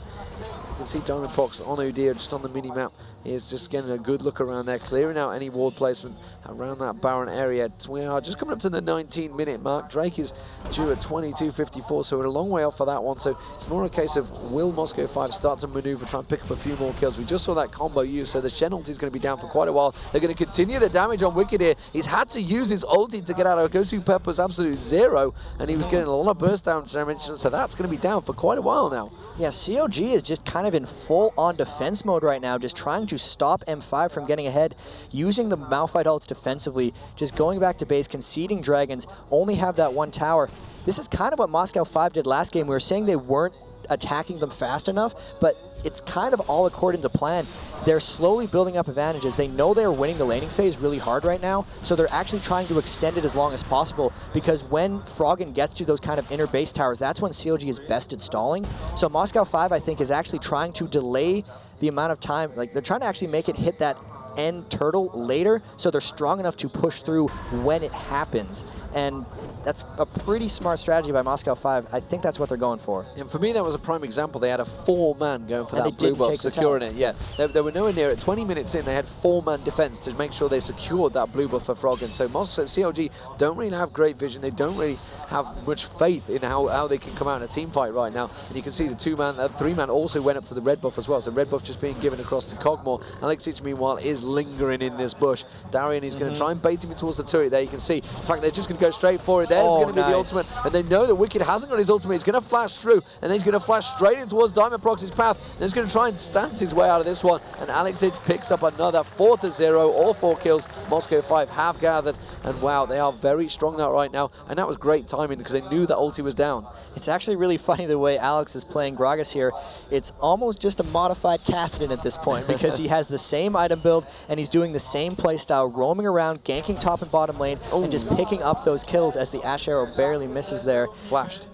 You can see Diamond Prox on Udyr just on the mini-map. He is just getting a good look around there, clearing out any ward placement around that Baron area. We are just coming up to the 19-minute mark. Drake is due at 22:54, so we're a long way off for that one. So it's more a case of, will Moscow 5 start to maneuver, try and pick up a few more kills? We just saw that combo use, so the Shen ulti is going to be down for quite a while. They're going to continue the damage on Wicked here. He's had to use his ulti to get out of Gosu Pepper's absolute 0, and he was getting a lot of burst down damage, so that's going to be down for quite a while now. Yeah, CLG is just kind of in full-on defense mode right now, just trying to stop M5 from getting ahead, using the Malphite ults defensively, just going back to base, conceding dragons, only have that 1 tower. This is kind of what Moscow 5 did last game. We were saying they weren't attacking them fast enough, but it's kind of all according to plan. They're slowly building up advantages. They know they're winning the laning phase really hard right now, so they're actually trying to extend it as long as possible, because when Froggen gets to those kind of inner base towers, that's when CLG is best at stalling. So Moscow 5, I think, is actually trying to delay the amount of time, like they're trying to actually make it hit that end turtle later, so they're strong enough to push through when it happens. And that's a pretty smart strategy by Moscow 5. I think that's what they're going for. And for me, that was a prime example. They had a 4-man going for And that they blue didn't buff, take the securing tower. it. Yeah, they were nowhere near it. 20 minutes in, they had 4-man defense to make sure they secured that blue buff for Froggen. So Moscow CLG don't really have great vision. They don't really have much faith in how they can come out in a team fight right now. And you can see the 2-man, 3-man also went up to the red buff as well. So red buff just being given across to Kog'Maw. Alexich, meanwhile, is lingering in this bush. Darien is going to try and bait him towards the turret there. You can see, in fact, they're just going to go straight for it. There's going to be the ultimate. And they know that Wicked hasn't got his ultimate. He's going to flash through, and then he's going to flash straight in towards Diamond Prox's path. And he's going to try and stance his way out of this one. And Alexich picks up another 4-0. All 4 kills Moscow 5 have gathered. And wow, they are very strong now right now. And that was great timing because they knew that ulti was down. It's actually really funny the way Alex is playing Gragas here. It's almost just a modified Kassadin at this point, because he has the same item build and he's doing the same playstyle, roaming around, ganking top and bottom lane, and just picking up those kills as the Ash Arrow barely misses there. Flashed.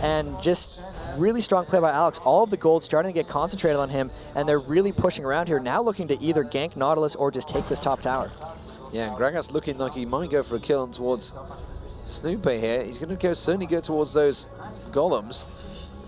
And just really strong play by Alex. All of the gold starting to get concentrated on him, and they're really pushing around here, now looking to either gank Nautilus or just take this top tower. Yeah, and Gragas looking like he might go for a kill on towards Snoopy here. He's going to certainly go towards those golems.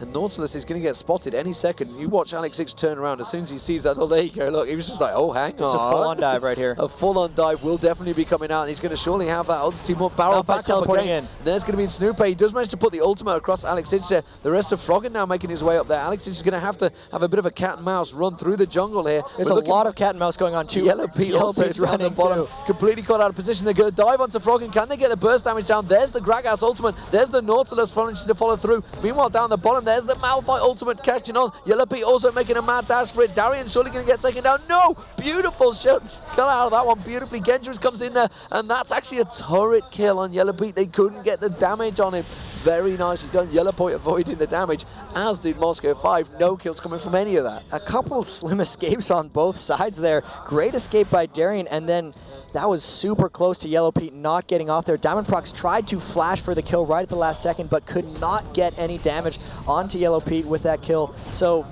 And Nautilus is going to get spotted any second. You watch Alexich turn around. As soon as he sees that, oh, there you go. Look, he was just like, oh, hang on. It's a full-on dive right here. A full-on dive will definitely be coming out. And he's going to surely have that ultimate barrel back up teleporting again. in. There's going to be Snoopy. He does manage to put the ultimate across Alexich there. The rest of Froggen now making his way up there. Alexich is going to have a bit of a cat and mouse run through the jungle here. There's a lot of cat and mouse going on too. Yellow Pete also is down the bottom, completely caught out of position. They're going to dive onto Froggen. Can they get the burst damage down? There's the Gragas ultimate. There's the Nautilus to follow through. Meanwhile, down the bottom, there's the Malphite ultimate catching on. Yellow Pete also making a mad dash for it. Darien surely going to get taken down. No! Beautiful shot. Cut out of that one beautifully. Genjus comes in there, and that's actually a turret kill on Yellow Pete. They couldn't get the damage on him. Very nicely done. Yellow Pete avoiding the damage, as did Moscow 5. No kills coming from any of that. A couple slim escapes on both sides there. Great escape by Darien, and then that was super close to Yellow Pete not getting off there. Diamond Prox tried to flash for the kill right at the last second, but could not get any damage onto Yellow Pete with that kill. So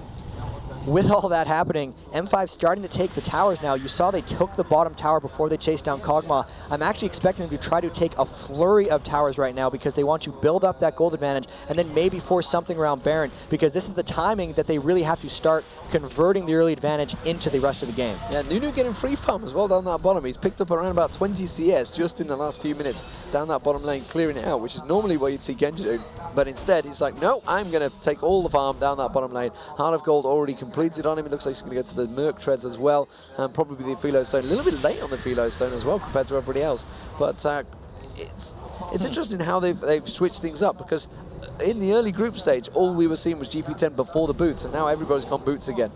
with all that happening, M5 starting to take the towers now. You saw they took the bottom tower before they chased down Kog'Maw. I'm actually expecting them to try to take a flurry of towers right now because they want to build up that gold advantage and then maybe force something around Baron, because this is the timing that they really have to start converting the early advantage into the rest of the game. Yeah, Nunu getting free farm as well down that bottom. He's picked up around about 20 CS just in the last few minutes down that bottom lane, clearing it out, which is normally what you'd see Genji do. But instead, he's like, no, I'm going to take all the farm down that bottom lane. Heart of Gold already completed on him. It looks like he's going to go to the Merc Treads as well, and probably the Philo Stone. A little bit late on the Philo Stone as well compared to everybody else. But it's interesting how they've switched things up, because in the early group stage, all we were seeing was GP10 before the boots, and now everybody's gone boots again.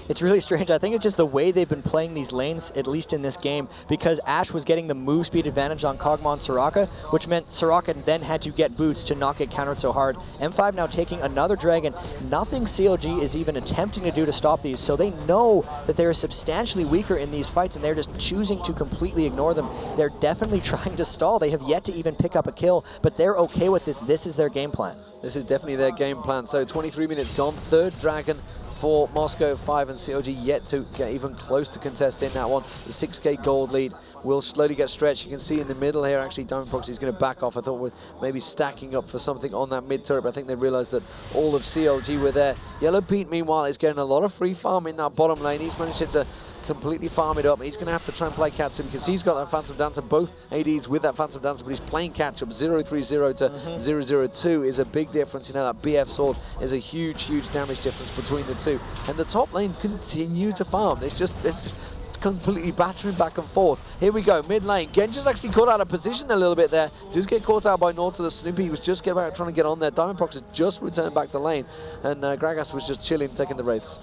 It's really strange. I think it's just the way they've been playing these lanes, at least in this game, because Ashe was getting the move speed advantage on Kog'Maw and Soraka, which meant Soraka then had to get boots to not get countered so hard. M5 now taking another dragon. Nothing CLG is even attempting to do to stop these, so they know that they're substantially weaker in these fights, and they're just choosing to completely ignore them. They're definitely trying to stall. They have yet to even pick up a kill, but they're okay with this. This is their game plan. This is definitely their game plan. So 23 minutes gone, third dragon for Moscow 5, and CLG yet to get even close to contesting that one. The 6k gold lead will slowly get stretched. You can see in the middle here, actually, Diamond Proxy is going to back off. I thought with maybe stacking up for something on that mid turret, but I think they realized that all of CLG were there. Yellow Pete, meanwhile, is getting a lot of free farm in that bottom lane. He's managed to completely farm it up. He's going to have to try and play catch up because he's got that Phantom Dancer, both ADs with that Phantom Dancer, but he's playing catch up. 0-3-0 to 0-0-2 is a big difference. You know, that BF sword is a huge, huge damage difference between the two. And the top lane continue to farm. It's just completely battering back and forth. Here we go, mid lane. Genji's actually caught out of position a little bit there. Does get caught out by Naughty the Snoopy. He was just trying to get on there. Diamond Prox has just returned back to lane, and Gragas was just chilling, taking the Wraiths.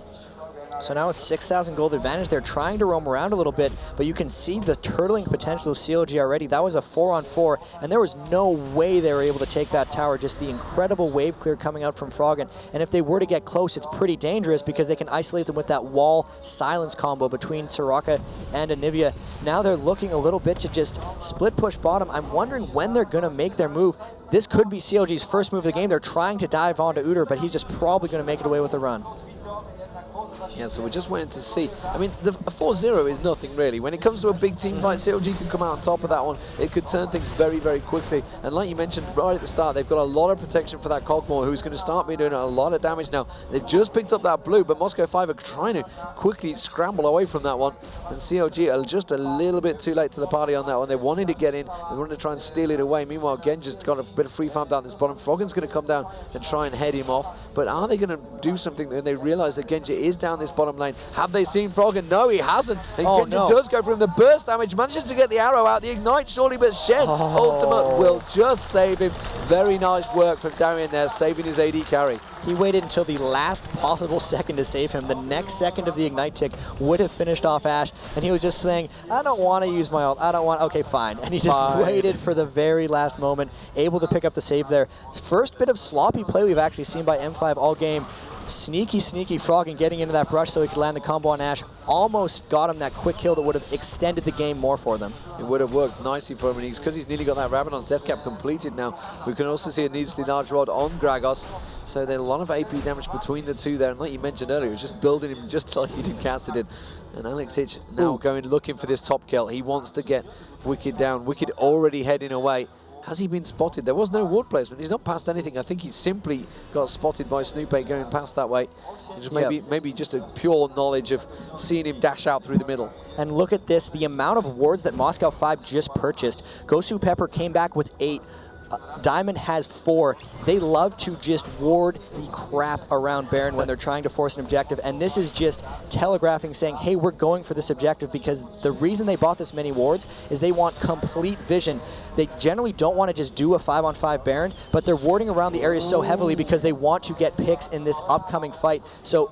So now it's 6,000 gold advantage. They're trying to roam around a little bit, but you can see the turtling potential of CLG already. That was a 4-on-4, and there was no way they were able to take that tower. Just the incredible wave clear coming out from Froggen. And if they were to get close, it's pretty dangerous because they can isolate them with that wall silence combo between Soraka and Anivia. Now they're looking a little bit to just split push bottom. I'm wondering when they're going to make their move. This could be CLG's first move of the game. They're trying to dive onto Udyr, but he's just probably going to make it away with a run. Yeah, so we're just waiting to see. I mean, a 4-0 is nothing really. When it comes to a big team fight, CLG could come out on top of that one. It could turn things very, very quickly. And like you mentioned right at the start, they've got a lot of protection for that Kog'Maw, who's going to start doing a lot of damage now. They've just picked up that blue, but Moscow 5 are trying to quickly scramble away from that one. And CLG are just a little bit too late to the party on that one. They wanted to get in. They wanted to try and steal it away. Meanwhile, Genji's got a bit of free farm down this bottom. Froggen's going to come down and try and head him off. But are they going to do something when they realize that Genji is down this bottom lane? Have they seen Froggen? No, he hasn't. And Genji does go for him. The burst damage manages to get the arrow out. The ignite, surely, but Shen ultimate will just save him. Very nice work from Darien there, saving his AD carry. He waited until the last possible second to save him. The next second of the ignite tick would have finished off Ashe, and he was just saying, I don't want to use my ult. I don't want, okay, fine. And he just waited for the very last moment, able to pick up the save there. First bit of sloppy play we've actually seen by M5 all game. Sneaky, sneaky Froggen getting into that brush so he could land the combo on Ashe. Almost got him that quick kill that would have extended the game more for them. It would have worked nicely for him, and because he's nearly got that Rabadon's death cap completed now. We can also see a needlessly large rod on Gragos. So there's a lot of AP damage between the two there, and like you mentioned earlier, it was just building him just like he did Kassadin. And Alex Hitch now going looking for this top kill. He wants to get Wicked down. Wicked already heading away. Has he been spotted? There was no ward placement. He's not passed anything. I think he simply got spotted by Snoopy going past that way. Just maybe just a pure knowledge of seeing him dash out through the middle. And look at this, the amount of wards that Moscow 5 just purchased. Gosu Pepper came back with 8. Diamond has 4. They love to just ward the crap around Baron when they're trying to force an objective, and this is just telegraphing, saying, hey, we're going for this objective, because the reason they bought this many wards is they want complete vision. They generally don't want to just do a 5-on-5 Baron, but they're warding around the area so heavily because they want to get picks in this upcoming fight. So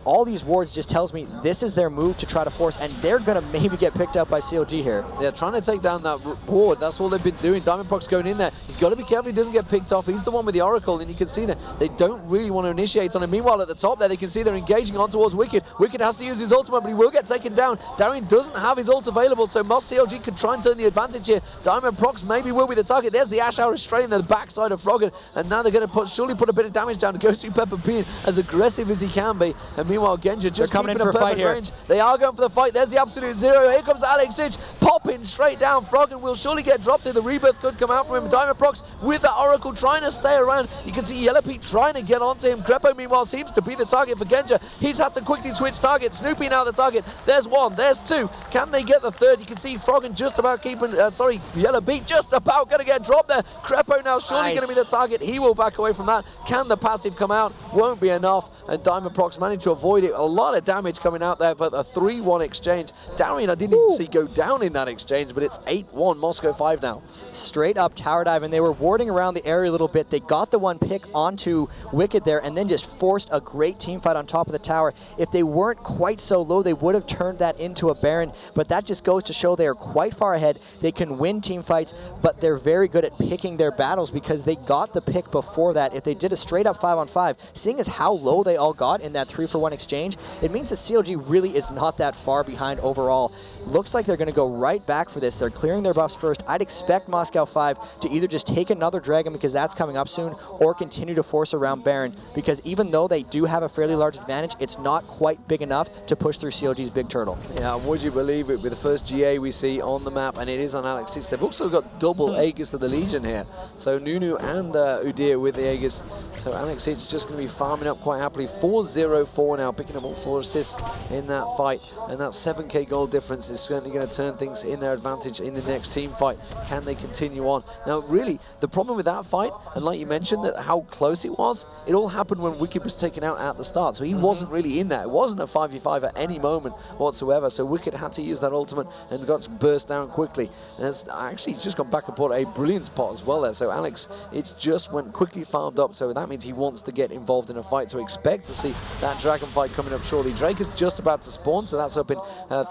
all these wards just tells me this is their move to try to force, and they're going to maybe get picked up by CLG here. Yeah, trying to take down that ward. That's all they've been doing. Diamond Prox going in there. He's got to be careful he doesn't get picked off. He's the one with the Oracle, and you can see that they don't really want to initiate on him. Meanwhile, at the top there, they can see they're engaging on towards Wicked. Wicked has to use his ultimate, but he will get taken down. Darien doesn't have his ult available, so Moss CLG could try and turn the advantage here. Diamond Prox maybe will be the target. There's the Ash Arrow straight in the backside of Froggen, and now they're going to surely put a bit of damage down to Gosu Pepper being as aggressive as he can be, and Meanwhile, Genja just coming keeping in a for a fight perfect here. range. They are going for the fight. There's the absolute zero. Here comes Alex Ich, popping straight down. Froggen will surely get dropped here. The rebirth could come out from him. Diamond Prox with the Oracle trying to stay around. You can see Yellow Pete trying to get onto him. Crepo, meanwhile, seems to be the target for Genja. He's had to quickly switch targets. Snoopy now the target. There's one. There's two. Can they get the third? You can see Froggen just about keeping, Yellow Pete just about going to get dropped there. Crepo now surely going to be the target. He will back away from that. Can the passive come out? Won't be enough. And Diamond Prox managed to avoid it. A lot of damage coming out there for a 3-1 exchange. Darian, I didn't even see go down in that exchange, but it's 8-1 Moscow 5 now. Straight up tower dive, and they were warding around the area a little bit. They got the one pick onto Wicked there, and then just forced a great team fight on top of the tower. If they weren't quite so low, they would have turned that into a Baron, but that just goes to show they are quite far ahead. They can win team fights, but they're very good at picking their battles because they got the pick before that. If they did a straight up 5-on-5, seeing as how low they all got in that 3-for-1 exchange, it means that CLG really is not that far behind overall. Looks like they're going to go right back for this. They're clearing their buffs first. I'd expect Moscow 5 to either just take another Dragon because that's coming up soon, or continue to force around Baron, because even though they do have a fairly large advantage, it's not quite big enough to push through CLG's big turtle. Yeah, and would you believe it, with the first GA we see on the map, and it is on Alex Ich. They've also got double Aegis of the Legion here. So Nunu and Udyr with the Aegis. So Alex Ich just going to be farming up quite happily. 4-0-4 now, picking up all 4 assists in that fight. And that 7k goal difference is certainly going to turn things in their advantage in the next team fight. Can they continue on? Now, really, the problem with that fight, and like you mentioned, that how close it was, it all happened when Wicked was taken out at the start. So he wasn't really in that. It wasn't a 5v5 at any moment whatsoever. So Wicked had to use that ultimate and got burst down quickly. And it's actually just gone back and put a brilliant spot as well there. So Alex, it just went quickly farmed up. So that means he wants to get involved in a fight. So expect to see that dragon fight coming up shortly. Drake is just about to spawn, so that's up in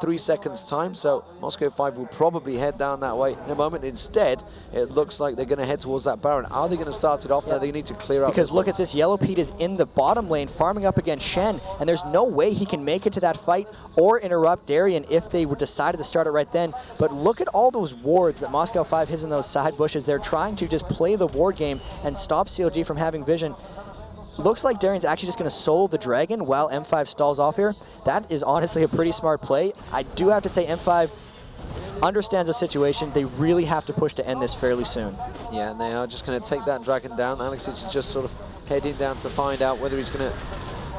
3 seconds time. So Moscow 5 will probably head down that way in a moment. Instead, it looks like they're going to head towards that Baron. Are they going to start it off? Yeah. They need to clear up. Because look at this, Yellow Pete is in the bottom lane farming up against Shen, and there's no way he can make it to that fight or interrupt Darien if they decided to start it right then. But look at all those wards that Moscow 5 has in those side bushes. They're trying to just play the ward game and stop CLG from having vision. Looks like Darian's actually just going to solo the Dragon while M5 stalls off here. That is honestly a pretty smart play. I do have to say M5 understands the situation. They really have to push to end this fairly soon. Yeah, and they are just going to take that Dragon down. Alex is just sort of heading down to find out whether he's going to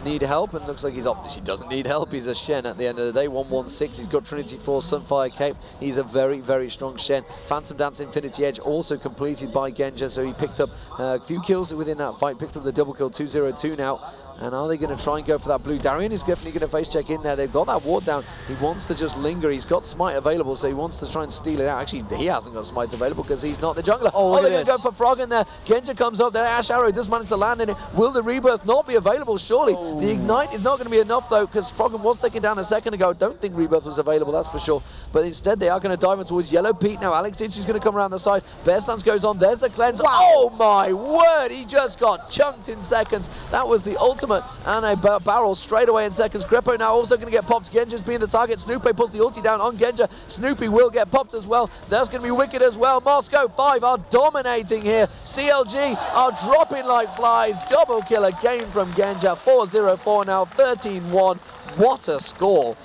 need help, and looks like he's obviously doesn't need help. He's a Shen at the end of the day. 116. He's got Trinity Force, Sunfire Cape. He's a very, very strong Shen. Phantom Dance, Infinity Edge, also completed by Genja, so he picked up a few kills within that fight. Picked up the double kill, 2-0-2 now. And are they going to try and go for that blue? Darien is definitely going to face check in there. They've got that ward down. He wants to just linger. He's got Smite available, so he wants to try and steal it out. Actually, he hasn't got Smite available because he's not the jungler. Oh, they're going to go for Frog in there. Genja comes up there. Ash Arrow does manage to land in it. Will the Rebirth not be available? Surely. Oh. The Ignite is not going to be enough, though, because Froggen was taken down a second ago. I don't think Rebirth was available, that's for sure. But instead, they are going to dive in towards Yellow Pete now. Alex Ditch is going to come around the side. Bear Stance goes on. There's the cleanse. Wow. Oh, my word. He just got chunked in seconds. That was the ultimate. And a barrel straight away in seconds. Grepo now also going to get popped. Genja's being the target. Snoopy puts the ulti down on Genja. Snoopy will get popped as well. That's going to be Wicked as well. Moscow 5 are dominating here. CLG are dropping like flies. Double kill again from Genja. 4-0-4 now. 13-1. What a score.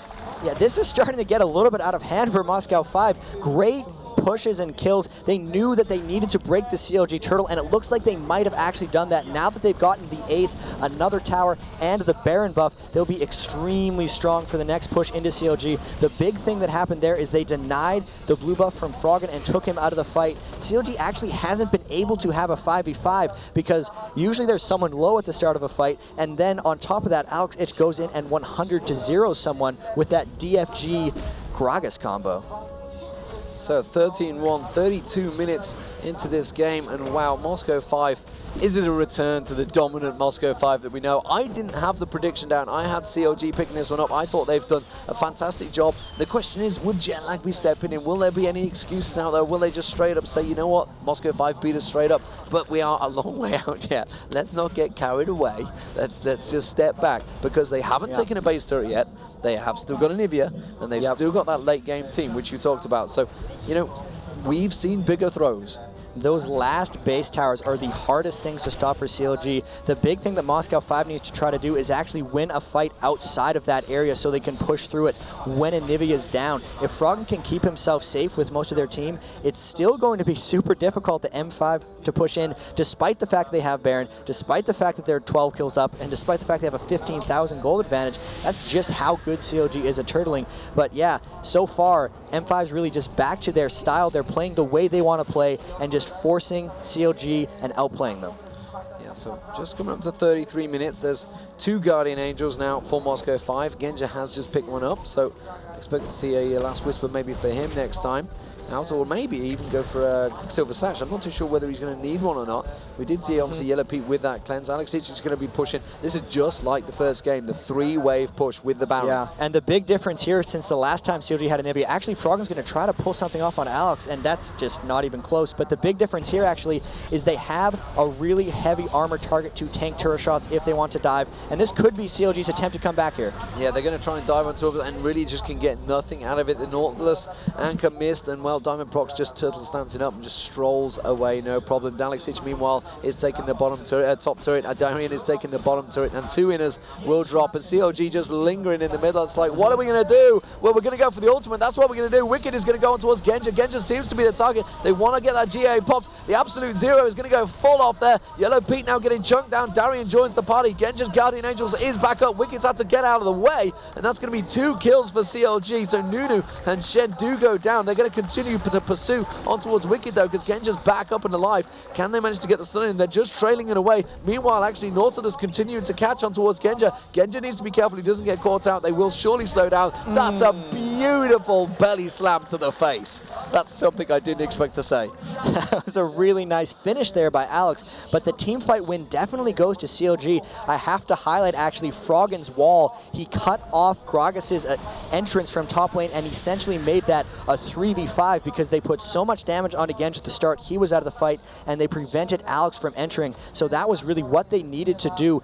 Yeah, this is starting to get a little bit out of hand for Moscow 5. Great pushes and kills. They knew that they needed to break the CLG turtle, and it looks like they might have actually done that. Now that they've gotten the ace, another tower, and the Baron buff, they'll be extremely strong for the next push into CLG. The big thing that happened there is they denied the blue buff from Froggen and took him out of the fight. CLG actually hasn't been able to have a 5v5 because usually there's someone low at the start of a fight, and then on top of that, Alex Ich goes in and 100-0 someone with that DFG Gragas combo. So 13-1, 32 minutes into this game, and wow, Moscow 5, is it a return to the dominant Moscow 5 that we know? I didn't have the prediction down. I had CLG picking this one up. I thought they've done a fantastic job. The question is, would Jetlag be stepping in? Will there be any excuses out there? Will they just straight up say, you know what, Moscow 5 beat us straight up, but we are a long way out yet. Let's not get carried away. Let's just step back, because they haven't taken a base turret yet. They have still got an Anivia, and they've still got that late game team, which you talked about. So, you know, we've seen bigger throws. those last base towers are the hardest things to stop for CLG. The big thing that Moscow 5 needs to try to do is actually win a fight outside of that area so they can push through it when Anivia is down. If Froggen can keep himself safe with most of their team, it's still going to be super difficult to M5 to push in, despite the fact they have Baron, despite the fact that they're 12 kills up, and despite the fact they have a 15,000 gold advantage. That's just how good CLG is at turtling. But yeah, so far, M5's really just back to their style. They're playing the way they want to play and just forcing CLG and outplaying them. Yeah, so just coming up to 33 minutes. There's 2 Guardian Angels now for Moscow 5. Genja has just picked one up, so expect to see a Last Whisper maybe for him next time. Out, or maybe even go for a Quicksilver Sash. I'm not too sure whether he's going to need one or not. We did see obviously Yellow Pete with that cleanse. Alex is going to be pushing. This is just like the first game, the 3-wave push with the Baron. Yeah, and the big difference here since the last time CLG had Anivia, actually Froggen's going to try to pull something off on Alex, and that's just not even close. But the big difference here actually is they have a really heavy armor target to tank turret shots if they want to dive, and this could be CLG's attempt to come back here. Yeah, they're going to try and dive onto it and really just can get nothing out of it. The Nautilus anchor missed, and well, Diamond Prox just turtle stancing up and just strolls away, no problem. Dalexich, meanwhile, is taking the bottom turret, top turret. Darian is taking the bottom turret, and 2 inners will drop, and CLG just lingering in the middle. It's like, what are we going to do? Well, we're going to go for the ultimate. That's what we're going to do. Wicked is going to go on towards Genja. Genja seems to be the target. They want to get that GA popped. The Absolute Zero is going to go full off there. Yellow Pete now getting chunked down. Darian joins the party. Genja's Guardian Angels is back up. Wicked's had to get out of the way, and that's going to be 2 kills for CLG. So Nunu and Shen do go down. They're going to continue to pursue on towards Wicked though, because Genja's back up and alive. Can they manage to get the stun in? They're just trailing it away. Meanwhile, actually, Nautilus continuing to catch on towards Genja. Genja needs to be careful he doesn't get caught out. They will surely slow down. That's a beautiful belly slam to the face. That's something I didn't expect to say. That was a really nice finish there by Alex, but the team fight win definitely goes to CLG. I have to highlight actually Froggen's wall. He cut off Gragas's entrance from top lane and essentially made that a 3v5 because they put so much damage onto Genja at the start. He was out of the fight, and they prevented Alex from entering. So that was really what they needed to do.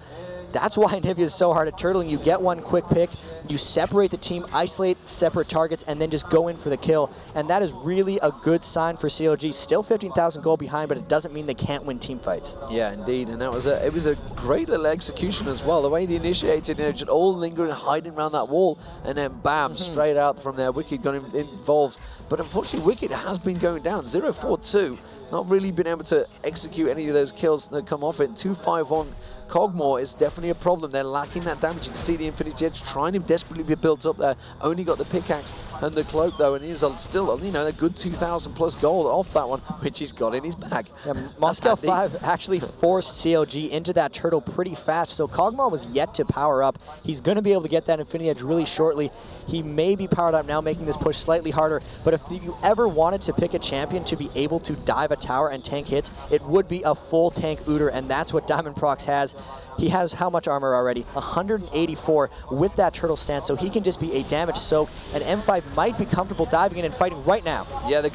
That's why Anivia is so hard at turtling. You get one quick pick, you separate the team, isolate separate targets, and then just go in for the kill. And that is really a good sign for CLG. Still 15,000 gold behind, but it doesn't mean they can't win team fights. Yeah, indeed. And that was it was a great little execution as well. The way they initiated, you know, just all lingering, hiding around that wall, and then bam, straight out from there. Wicked got involved. But unfortunately, Wicked has been going down. 0-4-2. Not really been able to execute any of those kills that come off it. 2-5-1 Cogmore is definitely a problem. They're lacking that damage. You can see the Infinity Edge trying to desperately be built up there. Only got the pickaxe and the cloak though, and he's still, you know, a good 2,000 plus gold off that one, which he's got in his bag. Yeah, Moscow 5 actually forced CLG into that turtle pretty fast, so Cogmore was yet to power up. He's going to be able to get that Infinity Edge really shortly. He may be powered up now, making this push slightly harder, but if you ever wanted to pick a champion to be able to dive a tower and tank hits, it would be a full tank Udyr, and that's what Diamond Prox has. He has how much armor already? 184 with that turtle stance, so he can just be a damage soak, and M5 might be comfortable diving in and fighting right now. Yeah, they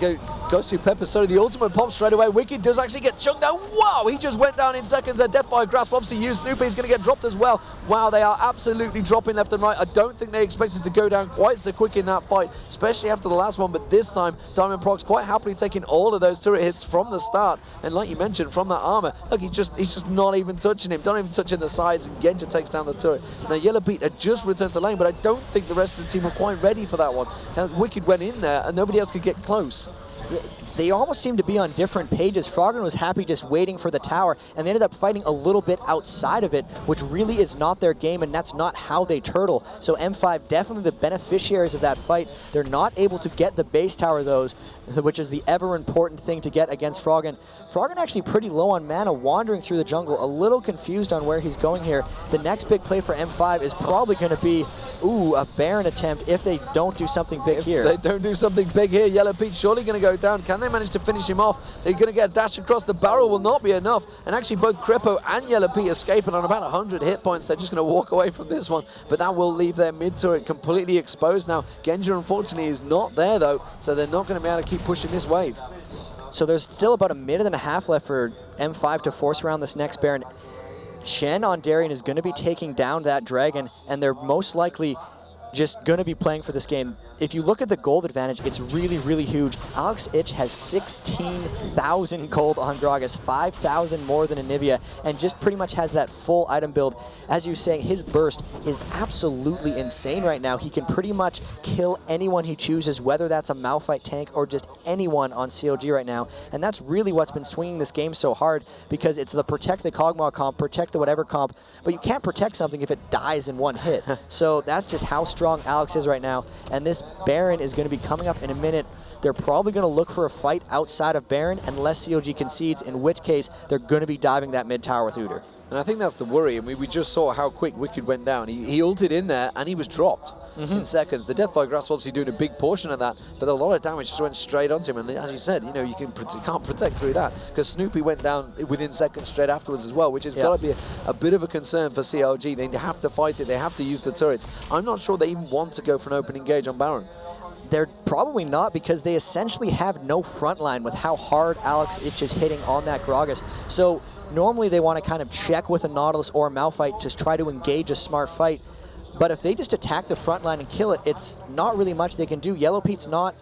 goes to Pepper, so the ultimate pops straight away. Wicked does actually get chunked down. Wow, he just went down in seconds there. Deathfire Grasp obviously used. Snoopy's going to get dropped as well. Wow, they are absolutely dropping left and right. I don't think they expected to go down quite so quick in that fight, especially after the last one, but this time Diamond Prox quite happily taking all of those turret hits from the start, and like you mentioned, from that armor, look, he's just not even touching him, not even touching the sides, and Genja takes down the turret. Now Yellow Pete had just returned to lane, but I don't think the rest of the team were quite ready for that one. Wicked went in there and nobody else could get close. They almost seem to be on different pages. Froggen was happy just waiting for the tower, and they ended up fighting a little bit outside of it, which really is not their game, and that's not how they turtle. So M5 definitely the beneficiaries of that fight. They're not able to get the base tower, though, which is the ever important thing to get against Froggen. Froggen actually pretty low on mana, wandering through the jungle, a little confused on where he's going here. The next big play for M5 is probably going to be, a Baron attempt if they don't do something big here. If they don't do something big here, Yellow Pete surely going to go down. Can they manage to finish him off? They're going to get a dash across. The barrel will not be enough. And actually both Crepo and Yellow Pete escaping on about 100 hit points. They're just going to walk away from this one. But that will leave their mid turret completely exposed now. Genja, unfortunately, is not there, though. So they're not going to be able to keep pushing this wave. So there's still about a minute and a half left for M5 to force around this next Baron. Shen on Darian is going to be taking down that dragon, and they're most likely just going to be playing for this game. If you look at the gold advantage, it's really, really huge. Alex Ich has 16,000 gold on Gragas, 5,000 more than Anivia, and just pretty much has that full item build. As you were saying, his burst is absolutely insane right now. He can pretty much kill anyone he chooses, whether that's a Malphite tank or just anyone on CLG right now. And that's really what's been swinging this game so hard, because it's the protect the Kog'Maw comp, protect the whatever comp, but you can't protect something if it dies in one hit. So that's just how strong Alex is right now. And this Baron is going to be coming up in a minute. They're probably going to look for a fight outside of Baron unless CLG concedes, in which case they're going to be diving that mid tower with Udyr. And I think that's the worry. I mean, we just saw how quick Wicked went down. He ulted in there, and he was dropped in seconds. The Deathfire Grasp obviously doing a big portion of that, but a lot of damage just went straight onto him. And as you said, you know, you can't protect through that, because Snoopy went down within seconds straight afterwards as well, which has got to be a bit of a concern for CLG. They have to fight it. They have to use the turrets. I'm not sure they even want to go for an open engage on Baron. They're probably not, because they essentially have no front line with how hard Alex Ich is hitting on that Gragas. So normally they want to kind of check with a Nautilus or a Malphite to try to engage a smart fight. But if they just attack the front line and kill it, it's not really much they can do. Yellow Pete's not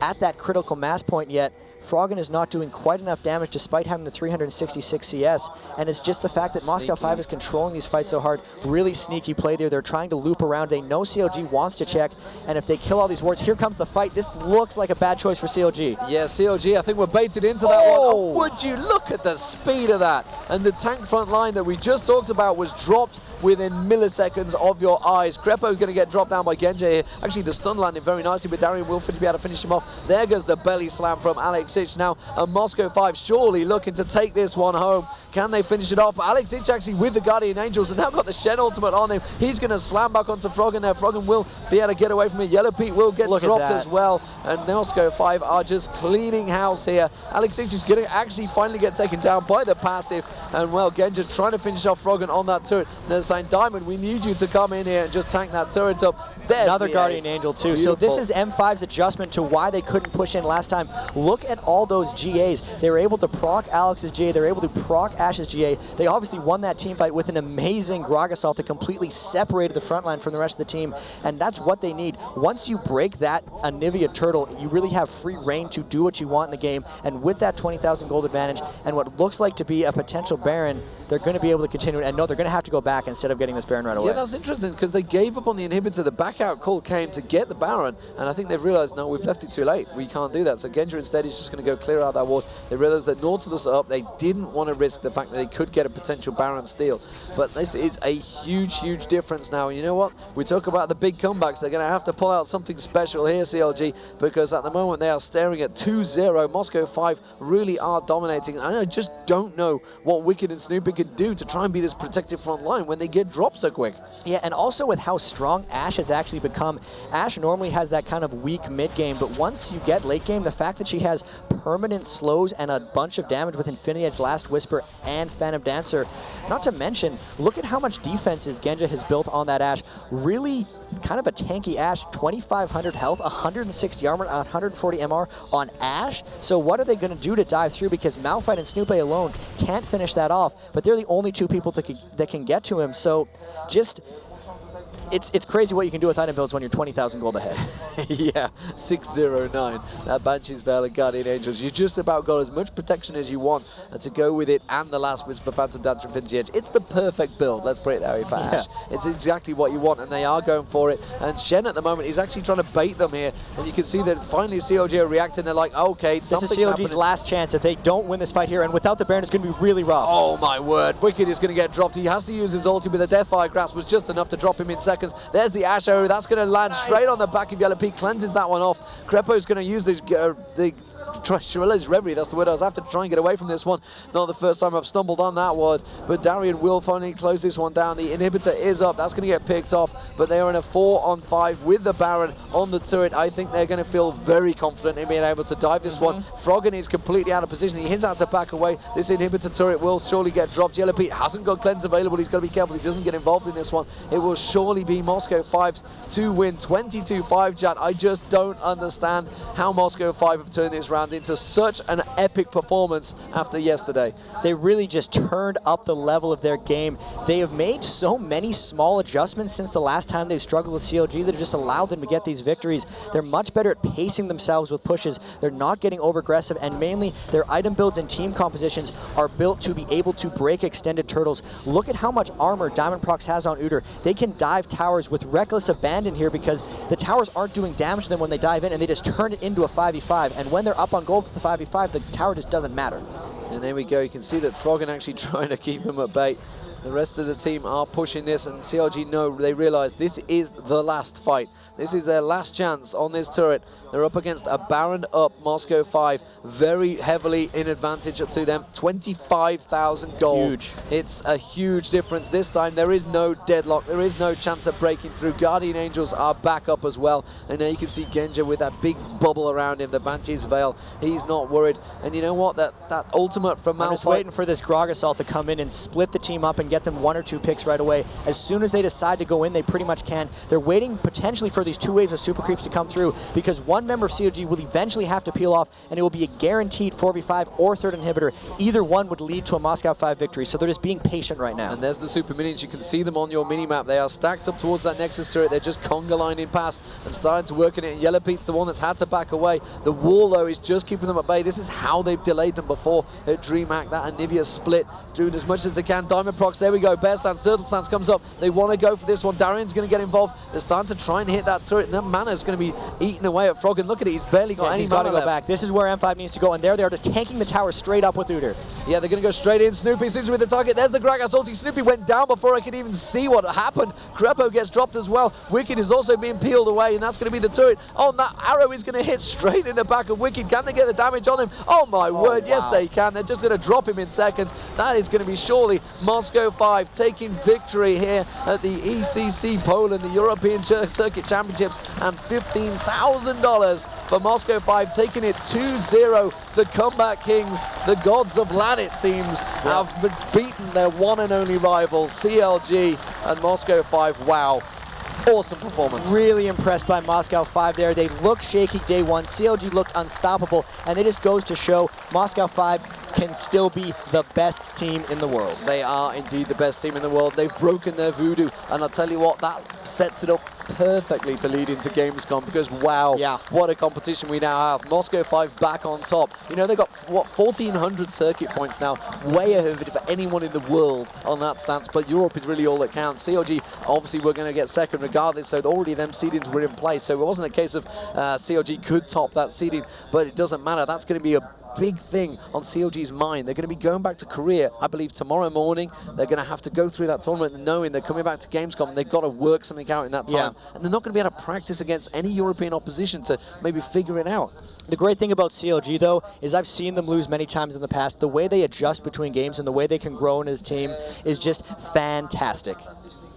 at that critical mass point yet. Froggen is not doing quite enough damage despite having the 366 CS, and it's just the fact that Moscow 5 is controlling these fights so hard. Really sneaky play there. They're trying to loop around. They know CLG wants to check, and if they kill all these wards, here comes the fight. This looks like a bad choice for CLG. Yeah, CLG, I think we're baited into that one. Oh, would you look at the speed of that? And the tank front line that we just talked about was dropped within milliseconds of your eyes. Crepo's going to get dropped down by Genji here. Actually, the stun landed very nicely, but Darian will be able to finish him off. There goes the belly slam from Alex Ich now, and Moscow 5 surely looking to take this one home. Can they finish it off? But Alex Ich actually with the Guardian Angels and now got the Shen ultimate on him. He's going to slam back onto Froggen there. Froggen will be able to get away from it. Yellow Pete will get dropped as well. And Moscow 5 are just cleaning house here. Alex Ich is going to actually finally get taken down by the passive. And well, Genji trying to finish off Froggen on that turret. And they're saying, Diamond, we need you to come in here and just tank that turret up. There's another Guardian Angel too. Beautiful. So this is M5's adjustment to why they couldn't push in last time. Look at all those GAs. They were able to proc Alex's GA. They were able to proc Ash's GA. They obviously won that team fight with an amazing Gragas ult that completely separated the front line from the rest of the team. And that's what they need. Once you break that Anivia turtle, you really have free reign to do what you want in the game. And with that 20,000 gold advantage and what looks like to be a potential Baron, they're going to be able to continue. And no, they're going to have to go back instead of getting this Baron right away. Yeah, that's interesting, because they gave up on the inhibitor. The back out call came to get the Baron, and I think they've realized, no, we've left it too late. We can't do that. So Genji instead is just going to go clear out that ward. They realized that Nautilus are up. They didn't want to risk the fact that they could get a potential Baron steal. But this is a huge, huge difference now. You know what? We talk about the big comebacks. They're going to have to pull out something special here, CLG, because at the moment they are staring at 2-0. Moscow 5 really are dominating. And I just don't know what Wicked and Snoopy can do to try and be this protective front line when they get dropped so quick. Yeah, and also with how strong Ashe has actually become. Ashe normally has that kind of weak mid game, but once you get late game, the fact that she has permanent slows and a bunch of damage with Infinity Edge, Last Whisper, and Phantom Dancer, not to mention, look at how much defenses Genji has built on that Ashe. Really kind of a tanky Ashe, 2,500 health, 160 armor, 140 MR on Ashe. So what are they going to do to dive through? Because Malphite and Snoopy alone can't finish that off, but they're the only two people that can get to him. So just... It's crazy what you can do with item builds when you're 20,000 gold ahead. Yeah, 609. That Banshee's Veil and Guardian Angels. You just about got as much protection as you want to go with it, and the Last Whisper, Phantom Dancer, Infinity Edge. It's the perfect build, let's put it that way for Ashe. It's exactly what you want, and they are going for it. And Shen at the moment is actually trying to bait them here, and you can see that finally CLG are reacting. They're like, okay, this is CLG's last chance. If they don't win this fight here, and without the Baron, it's going to be really rough. Oh my word, Wicked is going to get dropped. He has to use his ulti, but the Deathfire Grasp was just enough to drop him in seconds. There's the Ashe arrow. That's going to land straight on the back of Yellow Peak. Cleanses that one off. Crepo's going to use the Shrilla's Reverie, that's the word I was after, to try and get away from this one. Not the first time I've stumbled on that word, but Darian will finally close this one down. The inhibitor is up, that's going to get picked off, but they are in a 4-on-5 with the Baron on the turret. I think they're going to feel very confident in being able to dive this one. Froggen is completely out of position. He has to back away. This inhibitor turret will surely get dropped. Yellow Pete hasn't got cleanse available. He's got to be careful he doesn't get involved in this one. It will surely be Moscow 5's to win 22-5, Jan. I just don't understand how Moscow 5 have turned this round into such an epic performance after yesterday. They really just turned up the level of their game. They have made so many small adjustments since the last time they struggled with CLG that have just allowed them to get these victories. They're much better at pacing themselves with pushes. They're not getting over-aggressive, and mainly their item builds and team compositions are built to be able to break extended turtles. Look at how much armor Diamond Prox has on Udyr. They can dive towers with reckless abandon here because the towers aren't doing damage to them when they dive in, and they just turn it into a 5v5. And when they're up on gold with the 5v5, the tower just doesn't matter. And there we go. You can see that Froggen actually trying to keep them at bay. The rest of the team are pushing this, and CLG know, they realize this is the last fight. This is their last chance on this turret. They're up against a Baron up Moscow 5, very heavily in advantage to them. 25,000 gold. Huge. It's a huge difference. This time there is no deadlock. There is no chance of breaking through. Guardian Angels are back up as well. And now you can see Genja with that big bubble around him, the Banshee's Veil. He's not worried. And you know what? That ultimate from Malphite. I'm just waiting for this Grog Assault to come in and split the team up and get them 1 or 2 picks right away. As soon as they decide to go in, they pretty much can. They're waiting potentially for these 2 waves of super creeps to come through, because one member of CLG will eventually have to peel off, and it will be a guaranteed 4v5 or third inhibitor. Either one would lead to a Moscow 5 victory, so they're just being patient right now. And there's the super minions. You can see them on your mini-map. They are stacked up towards that Nexus turret. They're just conga lining past and starting to work in it. And Yellow Pete's the one that's had to back away. The wall, though, is just keeping them at bay. This is how they've delayed them before at DreamHack. That Anivia split, doing as much as they can. Diamond Prox, there we go. Bear Stance, Turtle Stance comes up. They want to go for this one. Darian's going to get involved. They're starting to try and hit that turret, and that mana is going to be eaten away at Froggen. Look at it, he's barely got any he's got mana to go left. back. This is where M5 needs to go, and there they are just tanking the tower straight up with Udyr. Yeah, they're going to go straight in. Snoopy seems to be the target. There's the Gragas ulti. Snoopy went down before I could even see what happened. Crepo gets dropped as well. Wicked is also being peeled away, and that's going to be the turret. Oh, and that arrow is going to hit straight in the back of Wicked. Can they get the damage on him? Oh, my word. Wow. Yes, they can. They're just going to drop him in seconds. That is going to be surely Moscow 5 taking victory here at the ECC Poland, the European Circuit Championships, and $15,000 for Moscow 5, taking it 2-0. The Comeback Kings, the gods of LAN, it seems, have beaten their one and only rival, CLG, and Moscow 5. Wow. Awesome performance. Really impressed by Moscow 5 there. They looked shaky day one. CLG looked unstoppable, and it just goes to show Moscow 5 can still be the best team in the world. They are indeed the best team in the world. They've broken their voodoo, and I'll tell you what, that sets it up perfectly to lead into Gamescom, because wow, what a competition we now have. Moscow 5 back on top. You know, they've got, what, 1,400 circuit points now, way ahead of anyone in the world on that stance, but Europe is really all that counts. CLG, obviously, we're going to get second regardless, so already them seedings were in place, so it wasn't a case of CLG could top that seeding, but it doesn't matter. That's going to be a big thing on CLG's mind. They're going to be going back to Korea, I believe, tomorrow morning. They're going to have to go through that tournament knowing they're coming back to Gamescom, and they've got to work something out in that time. And they're not going to be able to practice against any European opposition to maybe figure it out. The great thing about CLG, though, is I've seen them lose many times in the past. The way they adjust between games and the way they can grow in as a team is just fantastic.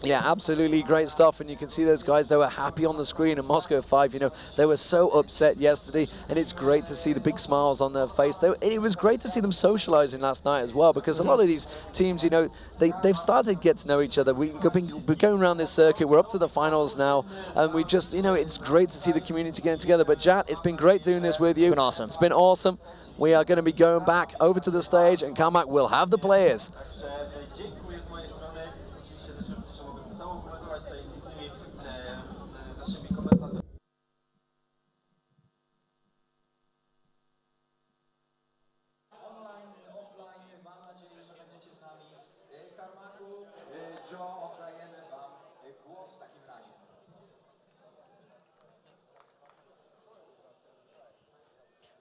Yeah, absolutely great stuff, and you can see those guys, they were happy on the screen, and Moscow 5, you know, they were so upset yesterday, and it's great to see the big smiles on their face. It was great to see them socializing last night as well, because a lot of these teams, you know, they've started to get to know each other. We're going around this circuit, we're up to the finals now, and we just, you know, it's great to see the community getting together. But Jat, it's been great doing this with you. It's been awesome. It's been awesome. We are going to be going back over to the stage, and come back, we'll have the players.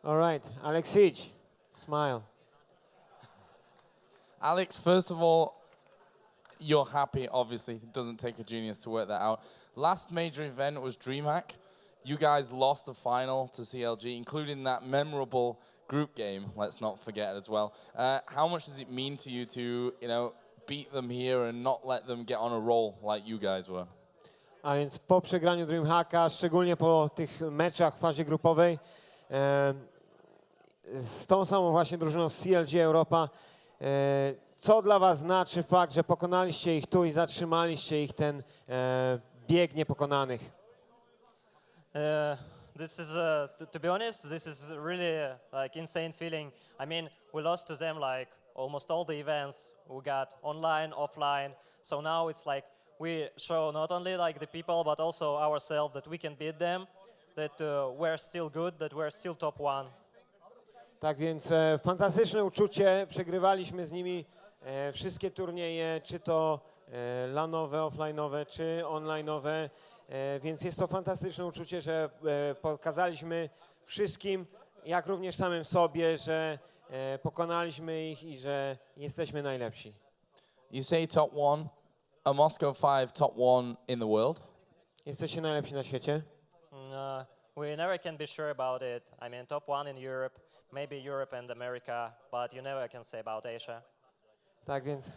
All right, Alexić, smile. Alex, first of all, you're happy, obviously. It doesn't take a genius to work that out. Last major event was DreamHack. You guys lost the final to CLG, including that memorable group game, let's not forget as well. How much does it mean to you to, you know, beat them here and not let them get on a roll like you guys were? A więc po przegraniu DreamHacka, szczególnie po tych meczach w fazie grupowej, z tą samą właśnie drużyną z CLG Europa, co dla was znaczy fakt, że pokonaliście ich tu i zatrzymaliście ich ten bieg niepokonanych. This is, to be honest, this is really like insane feeling. I mean, we lost to them like almost all the events. We got online, offline. So now it's like we show not only like the people, but also ourselves that we can beat them, that we're still good, that we're still top one. Tak więc fantastyczne uczucie. Przegrywaliśmy z nimi wszystkie turnieje, czy to lanowe, offline'owe, czy online'owe. Więc jest to fantastyczne uczucie, że pokazaliśmy wszystkim, jak również samym sobie, że pokonaliśmy ich i że jesteśmy najlepsi. You say top one, a Moscow 5 top one in the world? Jesteście najlepsi na świecie? We never can be sure about it. I mean, top one in Europe, maybe Europe and America, but you never can say about Asia. Tak więc...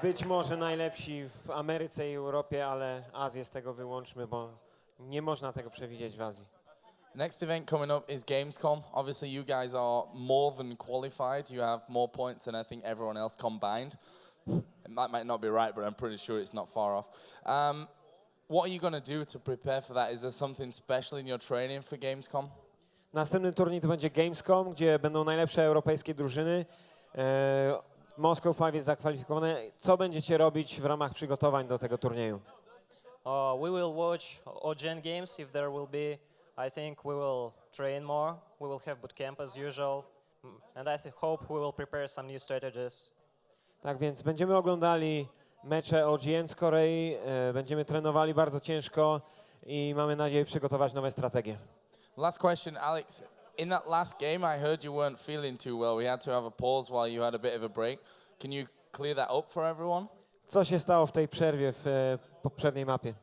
Być może najlepsi w Ameryce i Europie, ale Azję z tego wyłączmy, bo nie można tego przewidzieć w Azji. Next event coming up is Gamescom. Obviously, you guys are more than qualified. You have more points than I think everyone else combined. That might not be right, but I'm pretty sure it's not far off. What are you going to do to prepare for that? Is there something special in your training for Gamescom? Następny turniej to będzie Gamescom, gdzie będą najlepsze europejskie drużyny. Moscow 5 jest zakwalifikowane. Co będziecie robić w ramach przygotowań do tego turnieju? We will watch OGN games if there will be. I think we will train more. We will have bootcamp as usual. And I hope we will prepare some new strategies. Tak więc będziemy oglądali mecze OGN z Korei, będziemy trenowali bardzo ciężko i mamy nadzieję przygotować nowe strategie. Last question, Alex. In that last game, I heard you weren't feeling too well. We had to have a pause while you had a bit of a break. Can you clear that up for everyone? Co się stało w tej przerwie w poprzedniej mapie?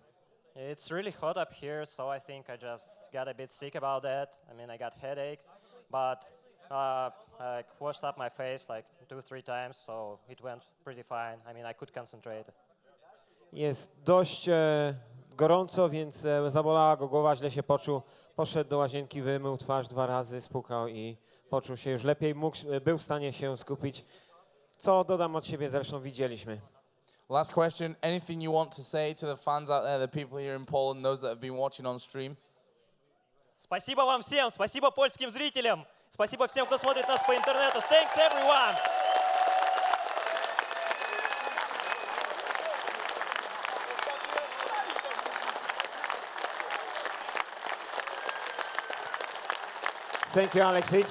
It's really hot up here, so I think I just got a bit sick about that. I mean, I got headache, but I washed up my face like 2-3 times, so it went pretty fine. I mean, I could concentrate. Jest dość gorąco, więc zabolała go głowa, źle się poczuł. Poszedł do łazienki, wymył twarz 2 razy, spłukał i poczuł się już lepiej. Był w stanie się skupić, co dodam od siebie, zresztą widzieliśmy. Last question. Anything you want to say to the fans out there, the people here in Poland, those that have been watching on stream? Спасибо вам всем, спасибо польским зрителям, спасибо всем, кто смотрит нас по интернету. Thanks, everyone! Thank you, Alexic.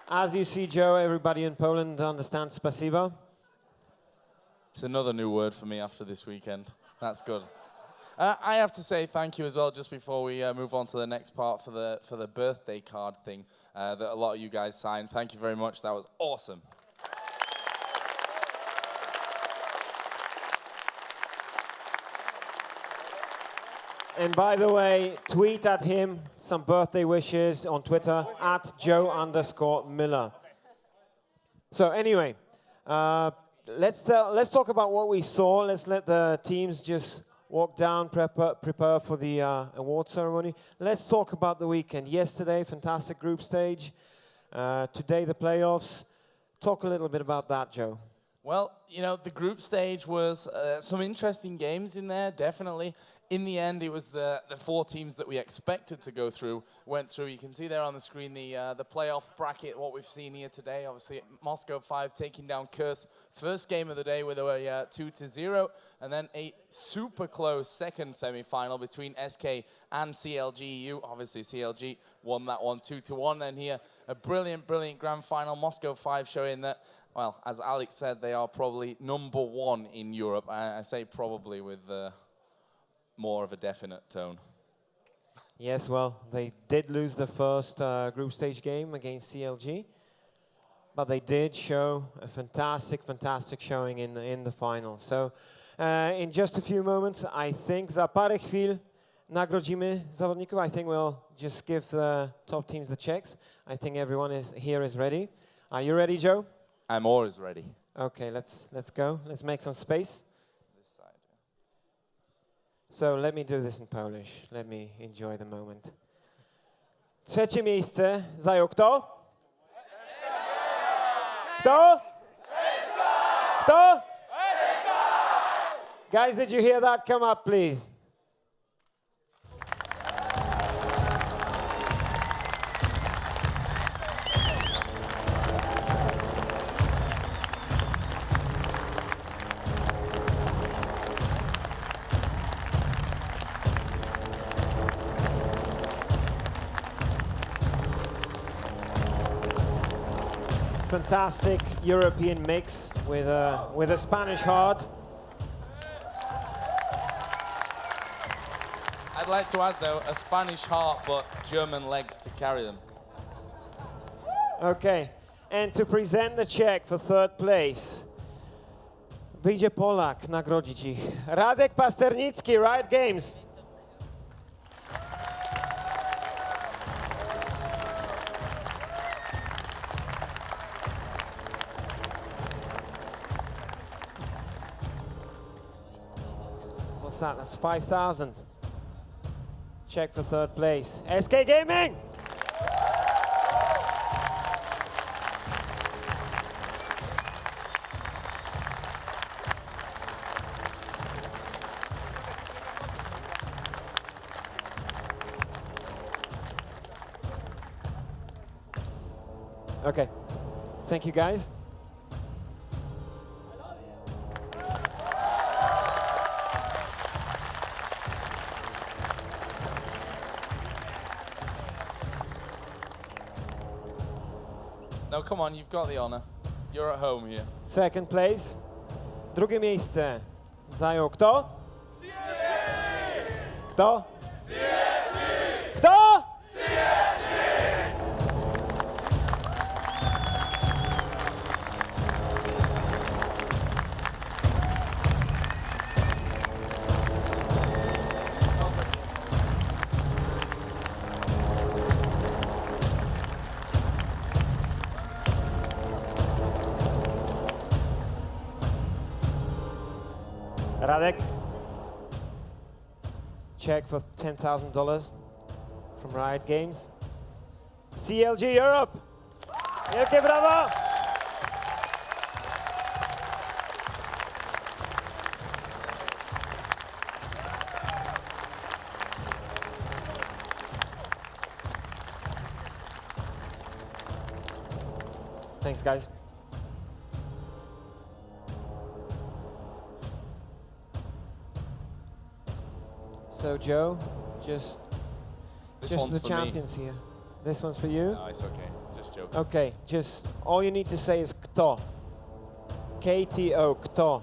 As you see, Joe, everybody in Poland understands spasibo. It's another new word for me after this weekend. That's good. I have to say thank you as well, just before we move on to the next part for the birthday card thing that a lot of you guys signed. Thank you very much. That was awesome. And by the way, tweet at him some birthday wishes on Twitter at Joe_Miller. So anyway, let's talk about what we saw. Let's let the teams just walk down, prepare for the award ceremony. Let's talk about the weekend. Yesterday, fantastic group stage. Today, the playoffs. Talk a little bit about that, Joe. Well, you know, the group stage was some interesting games in there, definitely. In the end, it was the 4 teams that we expected to go through, went through. You can see there on the screen the playoff bracket, what we've seen here today. Obviously, Moscow 5 taking down Curse. First game of the day with a 2-0, and then a super close second semi-final between SK and CLG.eu. Obviously, CLG won that one 2-1. Then here, a brilliant, brilliant grand final. Moscow 5 showing that, well, as Alex said, they are probably number 1 in Europe. I say probably with more of a definite tone. Yes, well, they did lose the first group stage game against CLG, but they did show a fantastic, fantastic showing in the final. So in just a few moments, I think za parę chwil nagrodzimy zawodników. I think we'll just give the top teams the checks. I think everyone here is ready. Are you ready, Joe? I'm always ready. Okay, let's go. Let's make some space. This side, yeah. So let me do this in Polish. Let me enjoy the moment. Trzecie miejsce zajął kto? Kto? Kto? Guys, did you hear that? Come up, please. Fantastic European mix with a Spanish heart. I'd like to add, though, a Spanish heart, but German legs to carry them. Okay, and to present the check for third place, wyjdzie Polak nagrodzić ich. Radek Pasternicki, Riot Games. What's that? That's 5,000. Check for third place. SK Gaming! Okay. Thank you, guys. No, come on, you've got the honor. You're at home here. Second place. Drugie miejsce zajął kto? Kto? Kto? Radek, check for $10,000 from Riot Games. CLG Europe, wielkie brawo! Thanks, guys. So Joe, This just one's the for champions here. This one's for you. me. No, it's okay. Just joking. Okay, just all you need to say is kto. KTO, kto.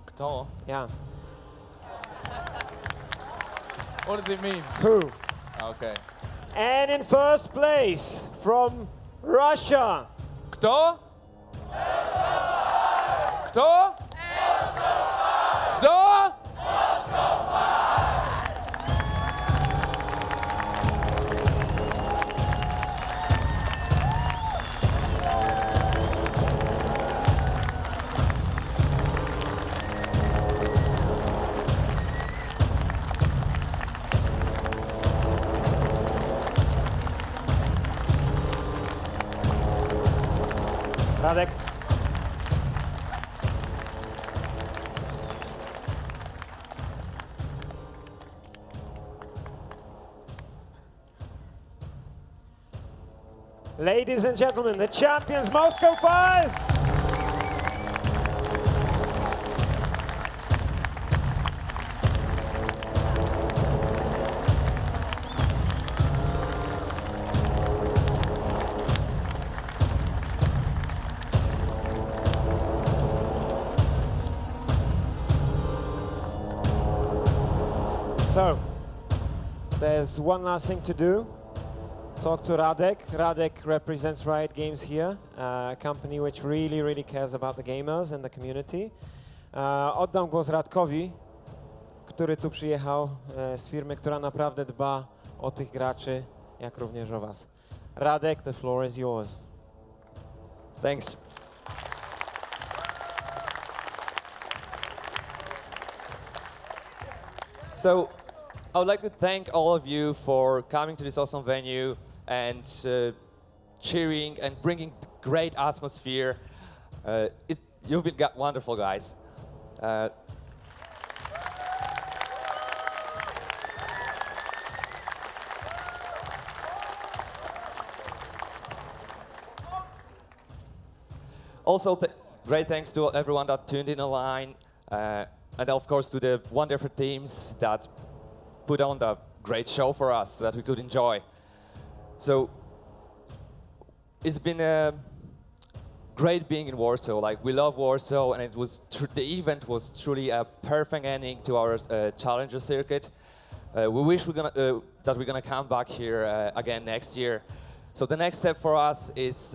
Kto? Yeah. What does it mean? Who? Okay. And in first place from Russia. Kto? Kto? Kto? Radek. Ladies and gentlemen, the champions, Moscow 5! So, there's one last thing to do. Talk to Radek. Radek represents Riot Games here, a company which really cares about the gamers and the community. Oddam głos Radkowi, który tu przyjechał z firmy, która naprawdę dba o tych graczy, jak również o was. Radek, the floor is yours. Thanks. So, I would like to thank all of you for coming to this awesome venue and cheering and bringing great atmosphere. You've been wonderful, guys. Also, great thanks to everyone that tuned in online, and of course to the wonderful teams that put on the great show for us that we could enjoy. So it's been great being in Warsaw. Like, we love Warsaw, and it was the event was truly a perfect ending to our Challenger circuit. We wish that we're gonna come back here again next year. So the next step for us is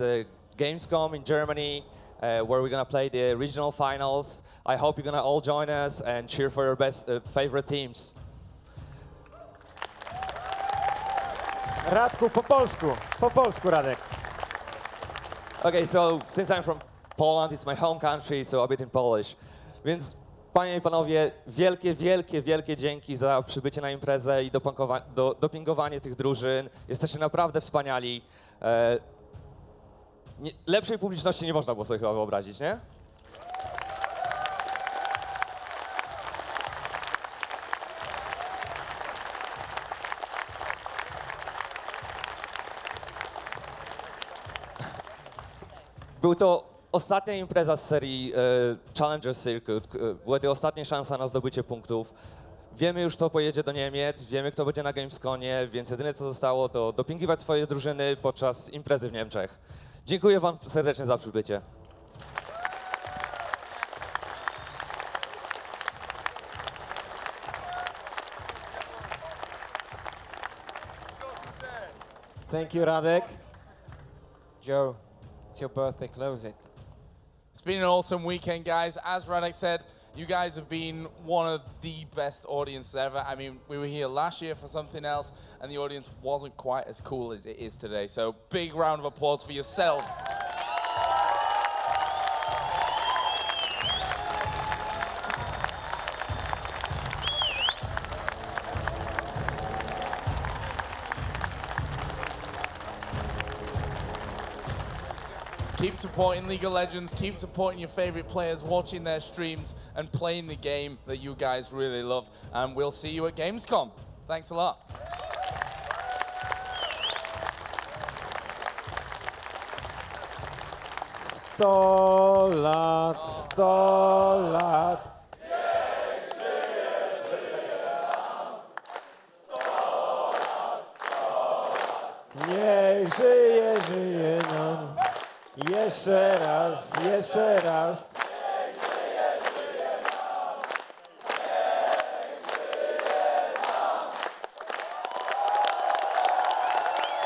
Gamescom in Germany, where we're gonna play the regional finals. I hope you're gonna all join us and cheer for your best favorite teams. Radku, po polsku, Radek. Okay, so since I'm from Poland, it's my home country, so a bit in Polish. Więc panie i panowie, wielkie dzięki za przybycie na imprezę i dopingowanie tych drużyn. Jesteście naprawdę wspaniali. Lepszej publiczności nie można było sobie chyba wyobrazić, nie? Był to ostatnia impreza z serii Challenger Circuit. Były to ostatnie szanse na zdobycie punktów. Wiemy już, kto pojedzie do Niemiec, wiemy, kto będzie na Gamesconie, więc jedyne, co zostało, to dopingować swoje drużyny podczas imprezy w Niemczech. Dziękuję wam serdecznie za przybycie. Thank you, Radek. Joe, it's your birthday, close it. It's been an awesome weekend, guys. As Radek said, you guys have been one of the best audiences ever. I mean, we were here last year for something else, and the audience wasn't quite as cool as it is today. So big round of applause for yourselves. Keep supporting League of Legends, keep supporting your favorite players, watching their streams and playing the game that you guys really love. And we'll see you at Gamescom. Thanks a lot. Sto lat. Niech żyje nam. Jeszcze raz.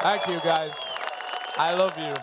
Thank you, guys. I love you.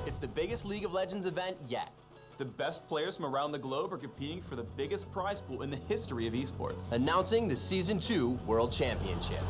It's the biggest League of Legends event yet. The best players from around the globe are competing for the biggest prize pool in the history of esports. Announcing the Season 2 World Championship.